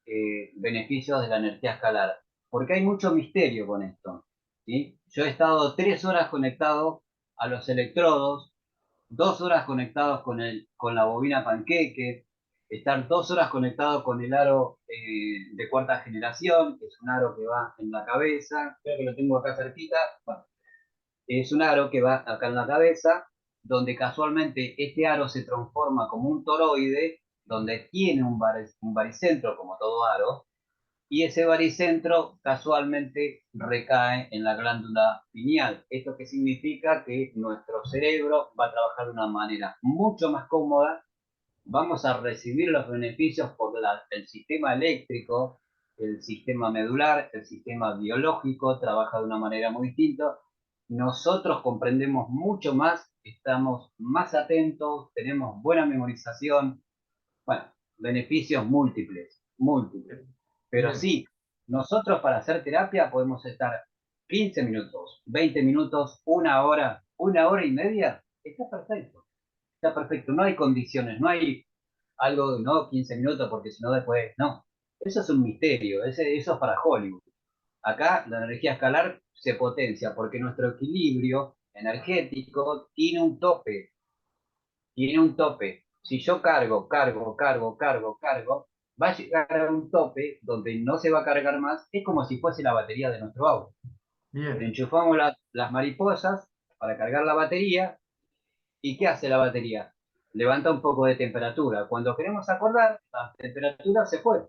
beneficios de la energía escalar, porque hay mucho misterio con esto, ¿sí? Yo he estado 3 horas conectado a los electrodos, 2 horas conectados con la bobina panqueque, estar 2 horas conectado con el aro de cuarta generación, que es un aro que va en la cabeza, creo que lo tengo acá cerquita, bueno, es un aro que va acá en la cabeza, donde casualmente este aro se transforma como un toroide, donde tiene un baricentro como todo aro, y ese baricentro casualmente recae en la glándula pineal. ¿Esto qué significa? Que nuestro cerebro va a trabajar de una manera mucho más cómoda, vamos a recibir los beneficios por el sistema eléctrico, el sistema medular, el sistema biológico trabaja de una manera muy distinta. Nosotros comprendemos mucho más, estamos más atentos, tenemos buena memorización, bueno, beneficios múltiples, múltiples. Pero Bien, sí, nosotros para hacer terapia podemos estar 15 minutos, 20 minutos, una hora y media, está perfecto, no hay condiciones, no hay algo, no 15 minutos porque si no después, no. Eso es un misterio, eso es para Hollywood. Acá la energía escalar se potencia porque nuestro equilibrio energético tiene un tope. Si yo cargo, va a llegar a un tope donde no se va a cargar más, es como si fuese la batería de nuestro auto. Le bien, enchufamos las mariposas para cargar la batería, ¿y qué hace la batería? Levanta un poco de temperatura. Cuando queremos acordar, la temperatura se fue,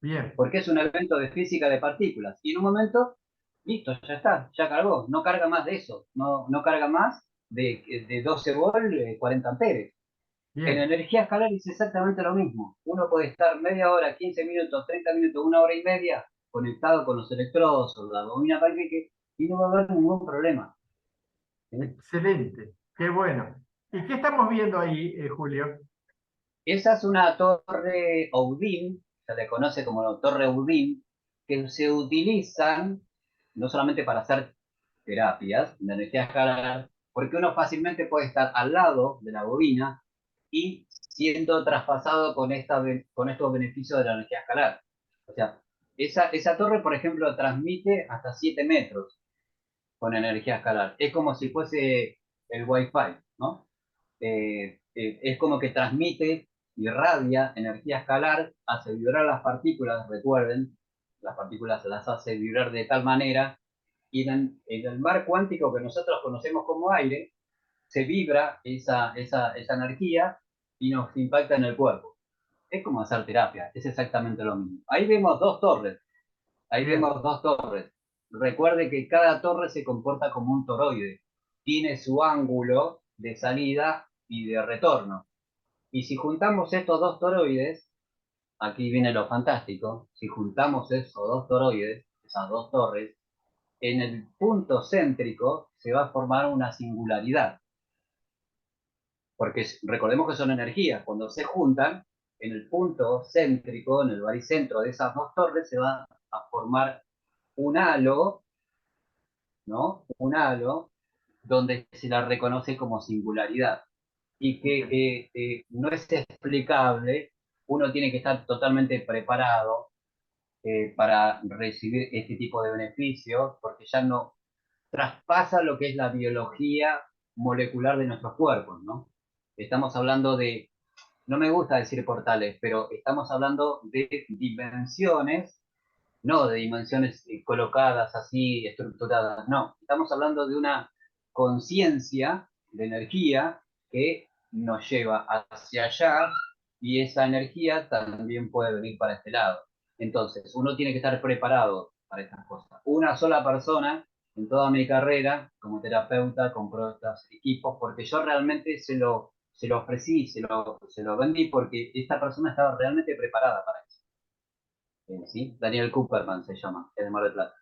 bien, porque es un evento de física de partículas. Y en un momento, listo, ya está, ya cargó. No carga más de eso, no carga más de 12 volt, 40 amperes. En bien. energía escalar es exactamente lo mismo. Uno puede estar media hora, 15 minutos, 30 minutos, una hora y media conectado con los electrodos o la bobina panqueque y no va a haber ningún problema. ¿Sí? Excelente, qué bueno. ¿Y qué estamos viendo ahí, Julio? Esa es una torre Odin, se le conoce como torre Odin, que se utilizan no solamente para hacer terapias de energía escalar, porque uno fácilmente puede estar al lado de la bobina y siendo traspasado con estos beneficios de la energía escalar. O sea, esa torre, por ejemplo, transmite hasta 7 metros con energía escalar. Es como si fuese el Wi-Fi, ¿no? Es como que transmite, irradia energía escalar, hace vibrar las partículas, recuerden, las partículas las hace vibrar de tal manera, y en el mar cuántico que nosotros conocemos como aire, se vibra esa energía y nos impacta en el cuerpo. Es como hacer terapia, es exactamente lo mismo. Ahí Bien, vemos dos torres. Recuerde que cada torre se comporta como un toroide. Tiene su ángulo de salida y de retorno. Y si juntamos estos dos toroides, aquí viene lo fantástico, si juntamos esos dos toroides, esas dos torres, en el punto céntrico se va a formar una singularidad. Porque recordemos que son energías. Cuando se juntan, en el punto céntrico, en el baricentro de esas dos torres, se va a formar un halo, ¿no? Un halo donde se la reconoce como singularidad y que bien, no es explicable, uno tiene que estar totalmente preparado para recibir este tipo de beneficios, porque ya no traspasa lo que es la biología molecular de nuestros cuerpos, ¿no? Estamos hablando de, no me gusta decir portales, pero estamos hablando de dimensiones, no de dimensiones colocadas así, estructuradas, no, estamos hablando de una conciencia de energía que nos lleva hacia allá y esa energía también puede venir para este lado. Entonces, uno tiene que estar preparado para estas cosas. Una sola persona en toda mi carrera como terapeuta compró estos equipos porque yo realmente se lo ofrecí, se lo vendí porque esta persona estaba realmente preparada para eso. ¿Sí? Daniel Cooperman se llama, es de Mar del Plata,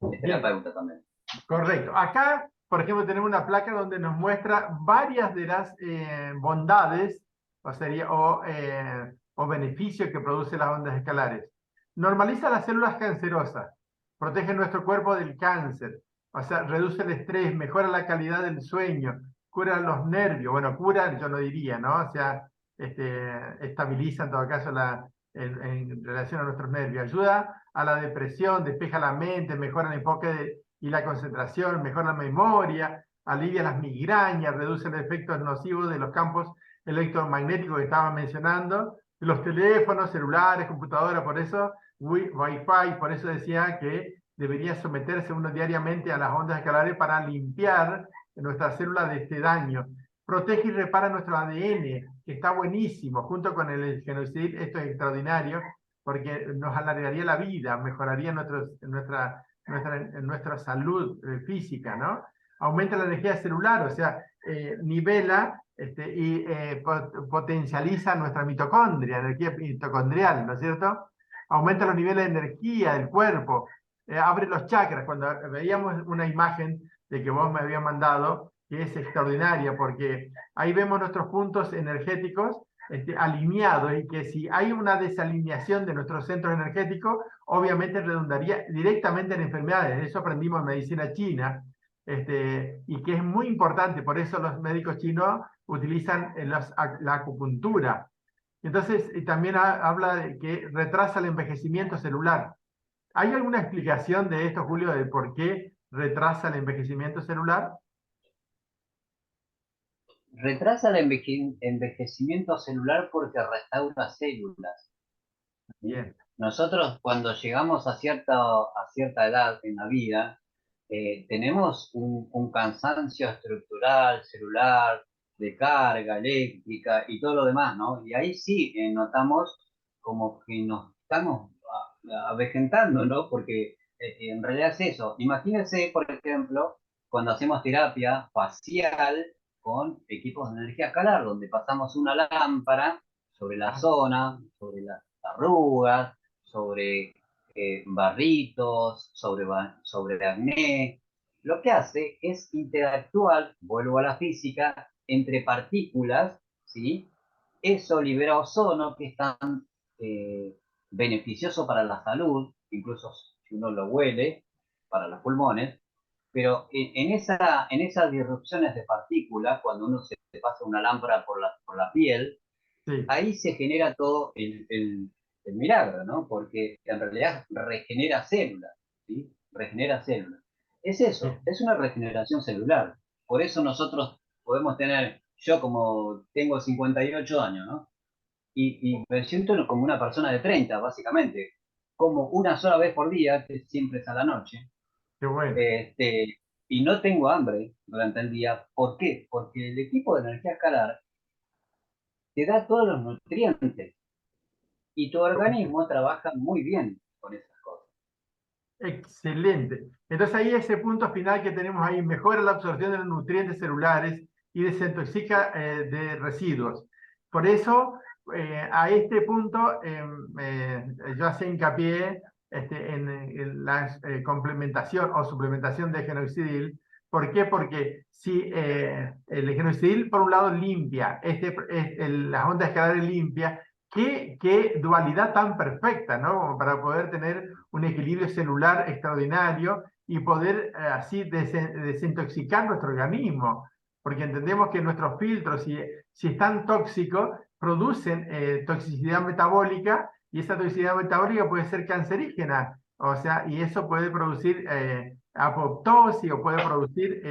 es bien, terapeuta también. correcto. Acá, por ejemplo, tenemos una placa donde nos muestra varias de las bondades o beneficios que producen las ondas escalares. Normaliza las células cancerosas, protege nuestro cuerpo del cáncer, o sea, reduce el estrés, mejora la calidad del sueño, cura los nervios, bueno, cura, yo no diría, ¿no? O sea, estabiliza en todo caso en relación a nuestros nervios, ayuda a la depresión, despeja la mente, mejora el enfoque y la concentración, mejora la memoria, alivia las migrañas, reduce los efectos nocivos de los campos electromagnéticos que estaba mencionando, los teléfonos, celulares, computadoras, por eso Wi-Fi, por eso decía que debería someterse uno diariamente a las ondas escalares para limpiar nuestras células de este daño. Protege y repara nuestro ADN, que está buenísimo, junto con el genocid, esto es extraordinario, porque nos alargaría la vida, mejoraría nuestra salud física, ¿no? Aumenta la energía celular, o sea, nivela y potencializa nuestra mitocondria, energía mitocondrial, ¿no es cierto? aumenta los niveles de energía del cuerpo, abre los chakras. Cuando veíamos una imagen de que vos me habías mandado, que es extraordinaria, porque ahí vemos nuestros puntos energéticos alineados, y que si hay una desalineación de nuestros centros energéticos, obviamente redundaría directamente en enfermedades. Eso aprendimos en medicina china, y que es muy importante. Por eso los médicos chinos utilizan la acupuntura. Entonces, y también habla de que retrasa el envejecimiento celular. ¿Hay alguna explicación de esto, Julio, de por qué retrasa el envejecimiento celular? Retrasa el envejecimiento celular porque restaura células. Bien. Nosotros cuando llegamos a cierta edad en la vida, tenemos un cansancio estructural, celular, de carga eléctrica y todo lo demás, ¿no? Y ahí sí notamos como que nos estamos avejentando, ¿no? Porque en realidad es eso. Imagínense, por ejemplo, cuando hacemos terapia facial con equipos de energía escalar, donde pasamos una lámpara sobre la zona, sobre las arrugas, sobre barritos, sobre acné. Lo que hace es interactuar, vuelvo a la física, entre partículas, ¿sí? Eso libera ozono, que es tan beneficioso para la salud, incluso si uno lo huele, para los pulmones, pero en esas disrupciones de partículas, cuando uno se pasa una lámpara por la piel, Sí. ahí se genera todo el milagro, ¿no? Porque en realidad regenera células, ¿sí? Regenera células. Es eso, es una regeneración celular. Por eso nosotros podemos tener, yo como tengo 58 años, ¿no? Y me siento como una persona de 30, básicamente. Como una sola vez por día, que siempre es a la noche, Qué bueno. este, y no tengo hambre durante el día. ¿Por qué? Porque el equipo de energía escalar te da todos los nutrientes y tu organismo trabaja muy bien con esas cosas. Excelente. Entonces ahí ese punto final que tenemos ahí mejora la absorción de los nutrientes celulares y desintoxica de residuos. Por eso, a este punto, yo hacía hincapié en la complementación o suplementación de genoxidil. ¿Por qué? Porque si el genoxidil, por un lado, limpia, las ondas escalares limpia. Qué dualidad tan perfecta, ¿no? Como para poder tener un equilibrio celular extraordinario y poder así desintoxicar nuestro organismo. Porque entendemos que nuestros filtros, si están tóxicos, producen toxicidad metabólica, y esa toxicidad metabólica puede ser cancerígena. O sea, y eso puede producir apoptosis, o puede producir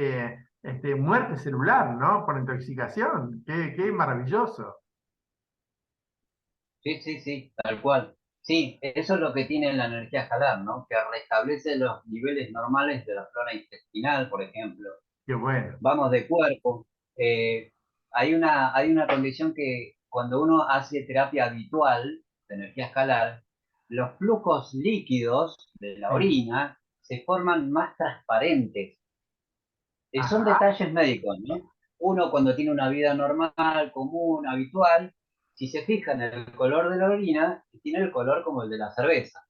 muerte celular, ¿no? Por intoxicación. Qué maravilloso. Sí, sí, sí, tal cual. Sí, eso es lo que tiene la energía escalar, ¿no? Que restablece los niveles normales de la flora intestinal, por ejemplo. Qué bueno. Vamos de cuerpo. Eh, hay una condición que cuando uno hace terapia habitual de energía escalar, los flujos líquidos de la Sí. orina se forman más transparentes. Son Ajá. detalles médicos, ¿no? Uno cuando tiene una vida normal, común, habitual, si se fija en el color de la orina, tiene el color como el de la cerveza,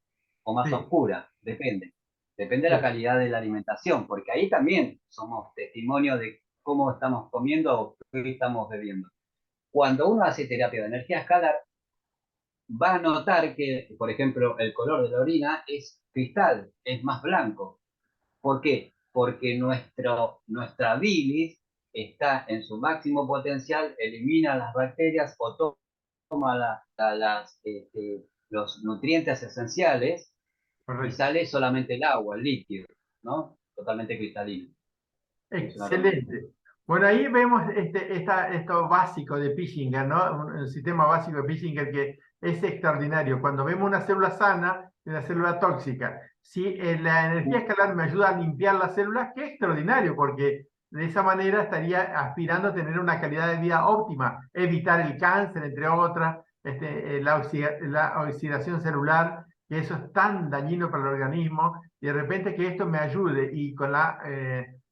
o más Sí, oscura, depende. Depende de la sí. calidad de la alimentación, porque ahí también somos testimonio de cómo estamos comiendo o qué estamos bebiendo. Cuando uno hace terapia de energía escalar, va a notar que, por ejemplo, el color de la orina es cristal, es más blanco. ¿Por qué? Porque nuestra bilis está en su máximo potencial, elimina las bacterias o toma los nutrientes esenciales y Correcto. sale solamente el agua, el líquido, ¿no? Totalmente cristalino. Es una condición. Excelente. Bueno, ahí vemos esto básico de Pishinger, ¿no? Un sistema básico de Pishinger que es extraordinario. Cuando vemos una célula sana y una célula tóxica, si la energía escalar me ayuda a limpiar las células, qué extraordinario, porque de esa manera estaría aspirando a tener una calidad de vida óptima, evitar el cáncer, entre otras, la oxidación celular, que eso es tan dañino para el organismo, y de repente que esto me ayude y con la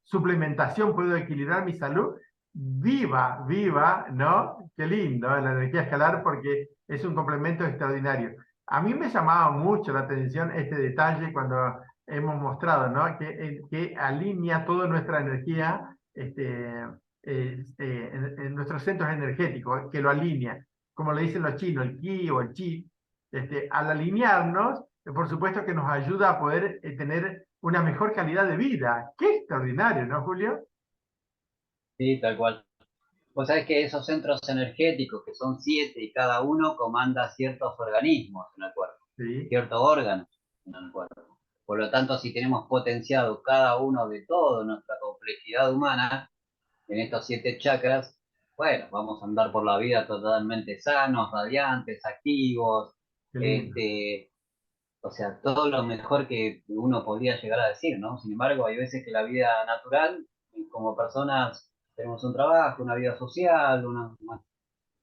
suplementación puedo equilibrar mi salud. Viva, viva, ¿no? Qué lindo, la energía escalar, porque es un complemento extraordinario. A mí me llamaba mucho la atención este detalle cuando hemos mostrado, ¿no? Que alinea toda nuestra energía en nuestros centros energéticos, que lo alinea, como le dicen los chinos, el ki o el chi. Al alinearnos, por supuesto que nos ayuda a poder tener una mejor calidad de vida. Qué extraordinario, ¿no, Julio? Sí, tal cual. Vos sabés que esos centros energéticos, que son 7 y cada uno comanda ciertos organismos en el cuerpo, Sí, ciertos órganos en el cuerpo. Por lo tanto, si tenemos potenciado cada uno de toda nuestra complejidad humana en estos 7 chakras, bueno, vamos a andar por la vida totalmente sanos, radiantes, activos, qué lindo. este, o sea, todo lo mejor que uno podría llegar a decir, ¿no? Sin embargo, hay veces que la vida natural, como personas, tenemos un trabajo, una vida social,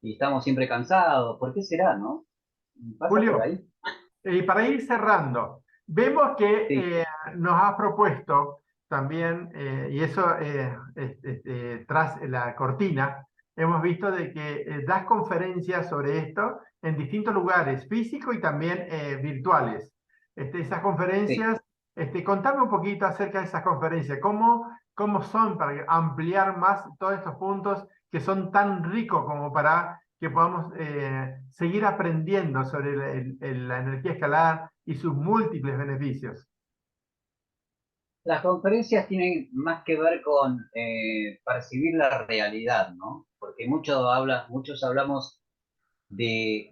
y estamos siempre cansados. ¿Por qué será, no? ¿Pasa por Julio, ahí? y para ir cerrando, vemos que Sí, nos has propuesto también, y eso tras la cortina, hemos visto de que das conferencias sobre esto en distintos lugares, físicos y también virtuales. Esas sí. conferencias, contame un poquito acerca de esas conferencias, cómo son para ampliar más todos estos puntos que son tan ricos como para que podamos seguir aprendiendo sobre la energía escalar y sus múltiples beneficios. Las conferencias tienen más que ver con percibir la realidad, ¿no? Porque muchos hablamos desde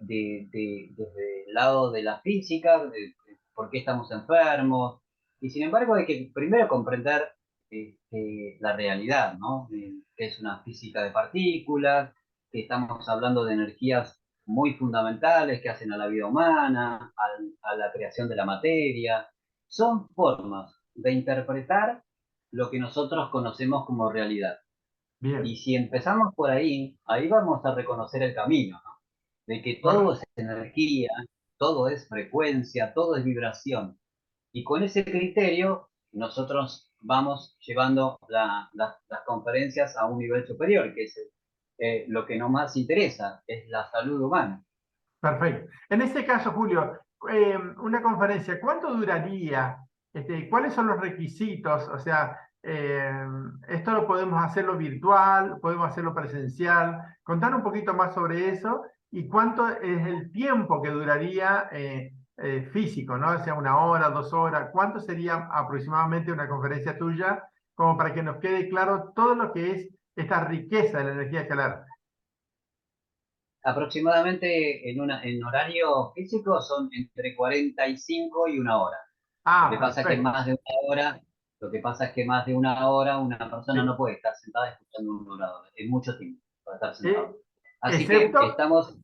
el lado de la física, de por qué estamos enfermos, y sin embargo hay que primero comprender la realidad, ¿no? Que es una física de partículas, que estamos hablando de energías muy fundamentales que hacen a la vida humana, a la creación de la materia. Son formas de interpretar lo que nosotros conocemos como realidad. Y Bien, si empezamos por ahí, ahí vamos a reconocer el camino, ¿no? De que todo cor- es energía, todo es frecuencia, todo es vibración. Y con ese criterio, nosotros vamos llevando las conferencias a un nivel superior, que es lo que nos más interesa, es la salud humana. perfecto. En este caso, Julio, una conferencia, ¿cuánto duraría? ¿Cuáles son los requisitos? O sea, esto lo podemos hacerlo virtual, podemos hacerlo presencial. Contar un poquito más sobre eso y cuánto es el tiempo que duraría físico, ¿no? O sea, 1 hora, 2 horas. ¿Cuánto sería aproximadamente una conferencia tuya? Como para que nos quede claro todo lo que es esta riqueza de la energía escalar. Aproximadamente en horario físico son entre 45 y 1 hora. Lo Ah, que pasa es que perfecto. más de 1 hora, lo que pasa es que más de 1 hora una persona Sí. no puede estar sentada escuchando un orador. Es mucho tiempo para estar Eh, sentado. Así que excepto, estamos,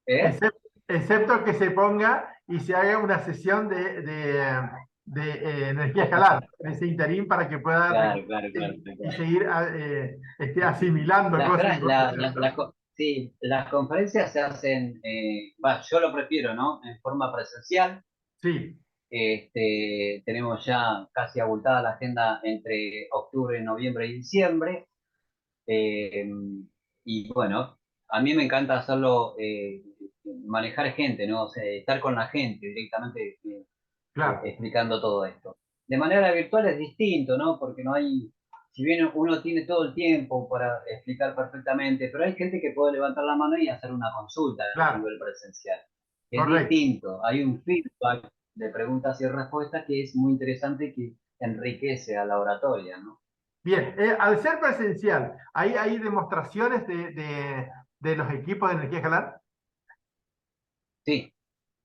¿eh? excepto que se ponga y se haga una sesión de energía escalar en ese interín para que pueda Claro, claro, claro, recuperarse tal y cual. seguir asimilando Las, cosas gra- la- la- importantes, las ¿no? co- sí, las conferencias se hacen, yo lo prefiero, ¿no? En forma presencial. Sí, Tenemos ya casi abultada la agenda entre octubre, noviembre y diciembre. Eh, y bueno, a mí me encanta hacerlo, manejar gente, ¿no? O sea, estar con la gente directamente claro, explicando todo esto. De manera virtual es distinto, ¿no? Porque no hay, si bien uno tiene todo el tiempo para explicar perfectamente, pero hay gente que puede levantar la mano y hacer una consulta a claro, nivel presencial. Es correcto. distinto, hay un feedback de preguntas y respuestas que es muy interesante y que enriquece a la oratoria, ¿no? Bien, al ser presencial, ¿hay demostraciones de los equipos de energía escalar? Sí,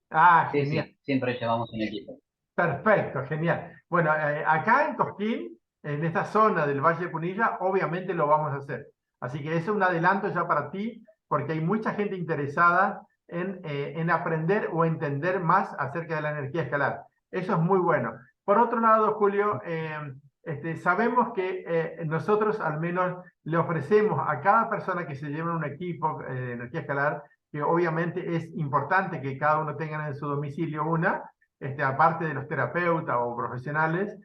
Ah, sí, genial. sí, siempre llevamos un equipo. Perfecto, genial. Bueno, acá en Cosquín, en esta zona del Valle de Punilla, obviamente lo vamos a hacer. Así que eso es un adelanto ya para ti, porque hay mucha gente interesada en aprender o entender más acerca de la energía escalar. Eso es muy bueno. Por otro lado, Julio, sabemos que nosotros al menos le ofrecemos a cada persona que se lleve un equipo de energía escalar, que obviamente es importante que cada uno tenga en su domicilio una, aparte de los terapeutas o profesionales,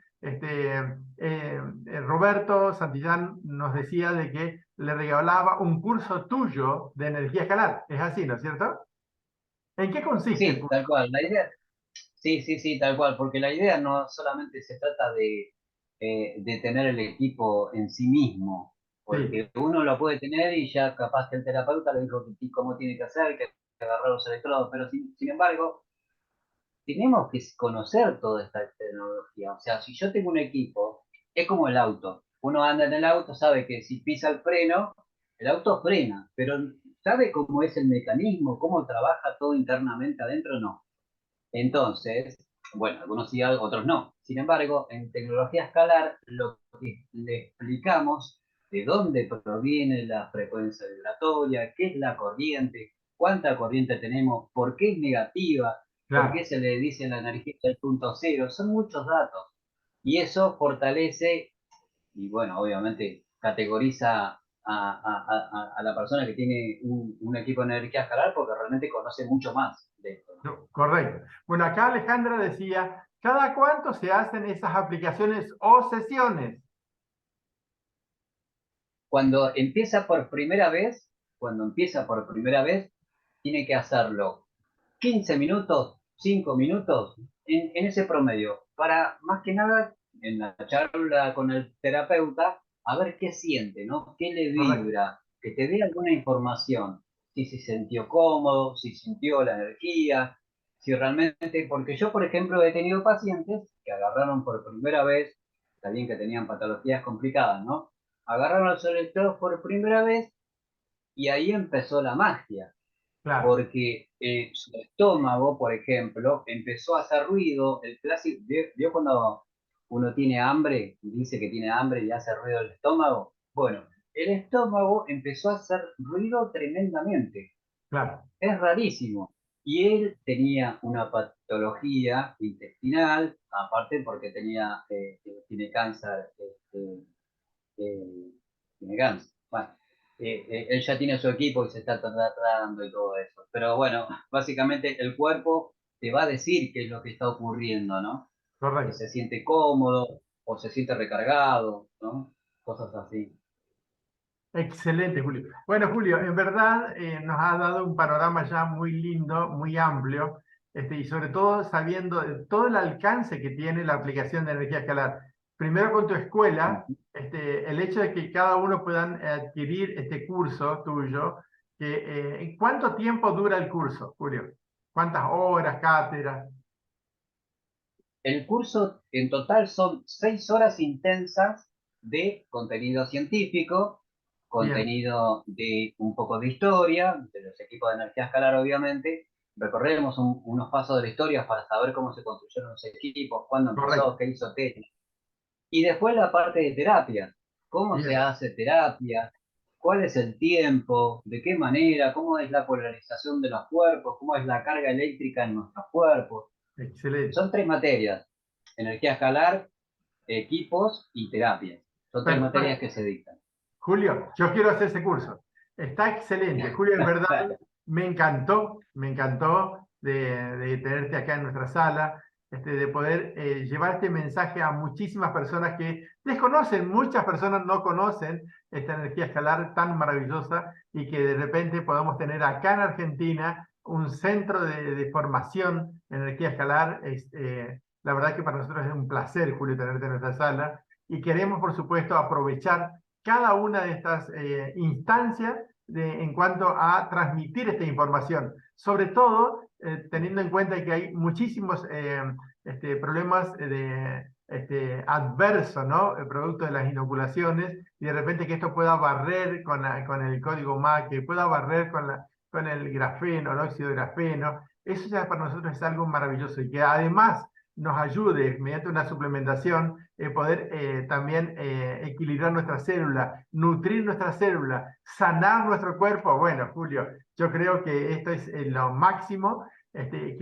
Roberto Santillán nos decía de que le regalaba un curso tuyo de energía escalar. Es así, ¿no es cierto? ¿En qué consiste el Sí, curso? tal cual. La idea, sí, sí, sí, tal cual, porque la idea no solamente se trata de tener el equipo en sí mismo, Sí, porque uno lo puede tener y ya capaz que el terapeuta le dijo cómo tiene que hacer, que agarrar los electrodos, pero sin embargo, tenemos que conocer toda esta tecnología. O sea, si yo tengo un equipo, es como el auto. Uno anda en el auto, sabe que si pisa el auto frena, pero ¿sabe cómo es el mecanismo, cómo trabaja todo internamente adentro? No. Entonces, bueno, algunos sí, otros no. Sin embargo, en tecnología escalar, lo que le explicamos de dónde proviene la frecuencia vibratoria, qué es la corriente, cuánta corriente tenemos, por qué es negativa, por qué claro. se le dice la energía del punto cero, son muchos datos. Y eso fortalece y bueno, obviamente categoriza a la persona que tiene un equipo de energía escalar porque realmente conoce mucho más de esto, ¿no? No, correcto. Bueno, acá Alejandra decía, ¿cada cuánto se hacen esas aplicaciones o sesiones? Cuando empieza por primera vez, cuando empieza por primera vez, tiene que hacerlo 15 minutos, 5 minutos, en ese promedio, para más que nada en la charla con el terapeuta, a ver qué siente, ¿no? ¿Qué le Correcto. vibra? Que te dé alguna información, si se sintió cómodo, si sintió la energía, si realmente, porque yo, por ejemplo, he tenido pacientes que agarraron por primera vez, está bien que tenían patologías complicadas, ¿no? Agarraron los electrodos por primera vez y ahí empezó la magia Claro. porque su estómago, por ejemplo, empezó a hacer ruido, el clásico, ¿vio cuando uno tiene hambre y dice que tiene hambre y hace ruido el estómago? Bueno, el estómago empezó a hacer ruido tremendamente, Claro. es rarísimo. Y él tenía una patología intestinal, aparte porque tiene cáncer, tiene cáncer. Bueno, él ya tiene su equipo y se está tratando y todo eso. Pero bueno, básicamente el cuerpo te va a decir qué es lo que está ocurriendo, ¿no? Que Correcto. se siente cómodo o se siente recargado, ¿no? Cosas así. Excelente, Julio. Bueno, Julio, en verdad nos ha dado un panorama ya muy lindo, muy amplio, y sobre todo sabiendo de todo el alcance que tiene la aplicación de energía escalar. Primero con tu escuela, Ujú. el hecho de que cada uno puedan adquirir este curso tuyo, ¿cuánto tiempo dura el curso, Julio? ¿Cuántas horas, cátedras? El curso en total son 6 horas intensas de contenido científico, Bien, contenido de un poco de historia, de los equipos de energía escalar, obviamente. Recorremos unos pasos de la historia para saber cómo se construyeron los equipos, cuándo empezó, correcto. qué hizo Tesla. Y después la parte de terapia. ¿Cómo se Bien, hace terapia? ¿Cuál es el tiempo? ¿De qué manera? ¿Cómo es la polarización de los cuerpos? ¿Cómo es la carga eléctrica en nuestros cuerpos? excelente. Son 3 materias: energía escalar, equipos y terapia. Son 3 materias Perfecto. que se dictan. Julio, yo quiero hacer ese curso. Está excelente. Julio, en verdad me encantó de tenerte acá en nuestra sala, de poder llevar este mensaje a muchísimas personas que desconocen, muchas personas no conocen esta energía escalar tan maravillosa y que de repente podamos tener acá en Argentina un centro de formación en energía escalar. La verdad que para nosotros es un placer, Julio, tenerte en nuestra sala y queremos, por supuesto, aprovechar cada una de estas instancias en cuanto a transmitir esta información, sobre todo teniendo en cuenta que hay muchísimos problemas adversos, ¿no? Producto de las inoculaciones, y de repente que esto pueda barrer con el código MAC, que pueda barrer con el grafeno, el óxido de grafeno, eso ya para nosotros es algo maravilloso y que además nos ayude mediante una suplementación poder también equilibrar nuestra célula, nutrir nuestra célula, sanar nuestro cuerpo. Bueno, Julio, yo creo que esto es lo máximo, que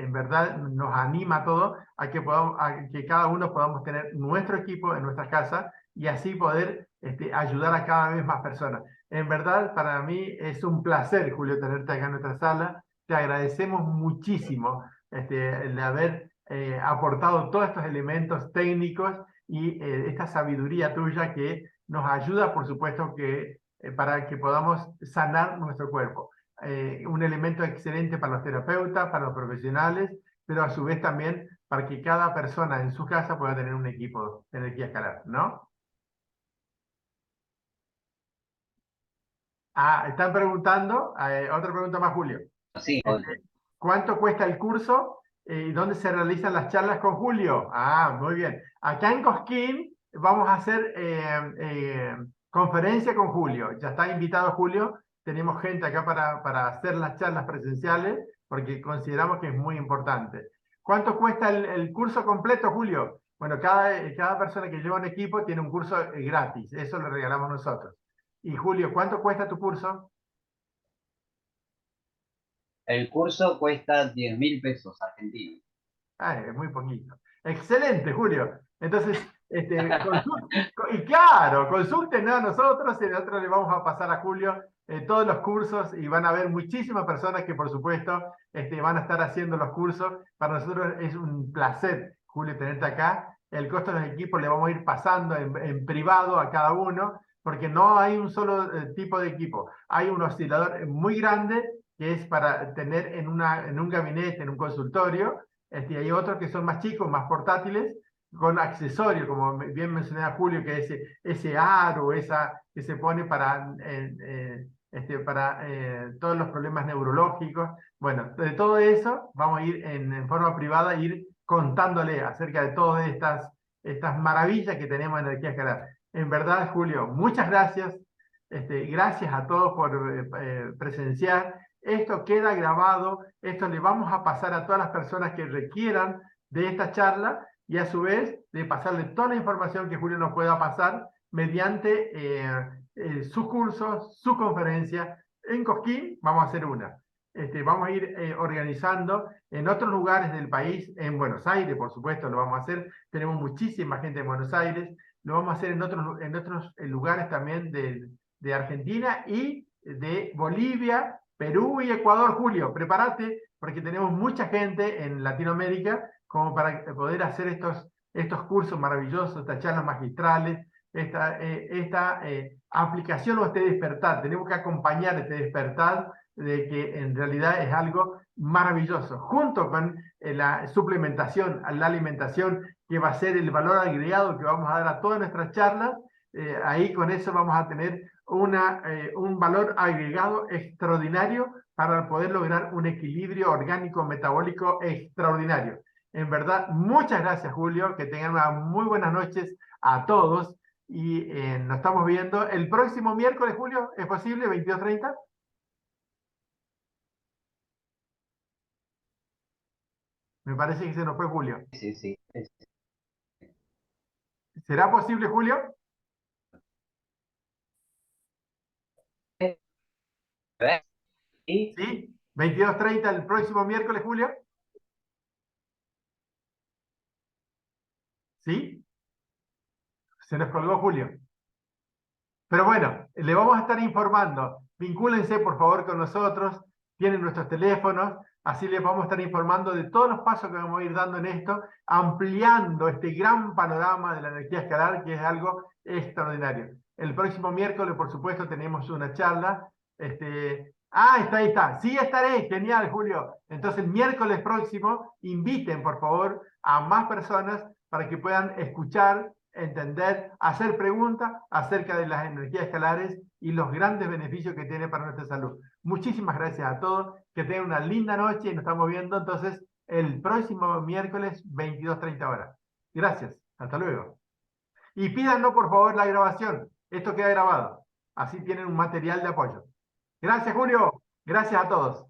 en verdad nos anima a todos a que cada uno podamos tener nuestro equipo en nuestra casa y así poder ayudar a cada vez más personas. En verdad, para mí es un placer, Julio, tenerte acá en nuestra sala. Te agradecemos muchísimo el haber aportado todos estos elementos técnicos y esta sabiduría tuya que nos ayuda, por supuesto, para que podamos sanar nuestro cuerpo. un elemento excelente para los terapeutas, para los profesionales, pero a su vez también para que cada persona en su casa pueda tener un equipo de energía escalar, ¿no? Ah, están preguntando, otra pregunta más, Julio. Sí, ¿Cuánto cuesta el curso y dónde se realizan las charlas con Julio? Ah, muy bien. Acá en Cosquín vamos a hacer conferencia con Julio. Ya está invitado Julio. Tenemos gente acá para hacer las charlas presenciales porque consideramos que es muy importante. ¿Cuánto cuesta el curso completo, Julio? Bueno, cada persona que lleva un equipo tiene un curso gratis. Eso lo regalamos nosotros. Y Julio, ¿cuánto cuesta tu curso? el curso cuesta 10.000 pesos argentinos. Ah, es muy poquito. Excelente, Julio. Entonces, y claro, consúltenos a nosotros y nosotros le vamos a pasar a Julio todos los cursos y van a haber muchísimas personas que, por supuesto, van a estar haciendo los cursos. Para nosotros es un placer, Julio, tenerte acá. El costo de los equipos le vamos a ir pasando en privado a cada uno, porque no hay un solo tipo de equipo. Hay un oscilador muy grande que es para tener en un gabinete, en un consultorio, y hay otros que son más chicos, más portátiles, con accesorios, como bien mencionaba Julio, que es ese aro, esa que se pone para todos los problemas neurológicos. Bueno, de todo eso vamos a ir en forma privada, ir contándole acerca de todas estas maravillas que tenemos en Energía Escalar. En verdad, Julio, muchas gracias. Gracias a todos por presenciar. Esto queda grabado, esto le vamos a pasar a todas las personas que requieran de esta charla y a su vez de pasarle toda la información que Julio nos pueda pasar mediante sus cursos, su conferencia. En Cosquín vamos a hacer una. Vamos a ir organizando en otros lugares del país, en Buenos Aires, por supuesto, lo vamos a hacer. Tenemos muchísima gente en Buenos Aires. Lo vamos a hacer en otros lugares también de Argentina y de Bolivia, Perú y Ecuador, Julio. Prepárate porque tenemos mucha gente en Latinoamérica como para poder hacer estos cursos maravillosos, estas charlas magistrales, esta aplicación o este despertar. Tenemos que acompañar este despertar de que en realidad es algo maravilloso, junto con la suplementación, la alimentación, que va a ser el valor agregado que vamos a dar a todas nuestras charlas. Ahí con eso vamos a tener un valor agregado extraordinario para poder lograr un equilibrio orgánico metabólico extraordinario. En verdad, muchas gracias, Julio. Que tengan unas muy buenas noches a todos y nos estamos viendo el próximo miércoles, Julio. ¿Es posible? 22:30. Me parece que se nos fue Julio. Sí, sí. ¿Será posible, Julio? ¿Sí? ¿Sí? 22:30 el próximo miércoles, Julio. ¿Sí? Se nos colgó Julio. Pero bueno, le vamos a estar informando. Vincúlense, por favor, con nosotros. Tienen nuestros teléfonos. Así les vamos a estar informando de todos los pasos que vamos a ir dando en esto, ampliando este gran panorama de la energía escalar, que es algo extraordinario. El próximo miércoles, por supuesto, tenemos una charla. Ahí está. Sí, estaré. Genial, Julio. Entonces, el miércoles próximo, inviten, por favor, a más personas para que puedan escuchar, entender, hacer preguntas acerca de las energías escalares y los grandes beneficios que tiene para nuestra salud. Muchísimas gracias a todos, que tengan una linda noche y nos estamos viendo entonces el próximo miércoles 22:30 horas. Gracias, hasta luego. Y pídanos por favor la grabación, esto queda grabado, así tienen un material de apoyo. Gracias, Julio, gracias a todos.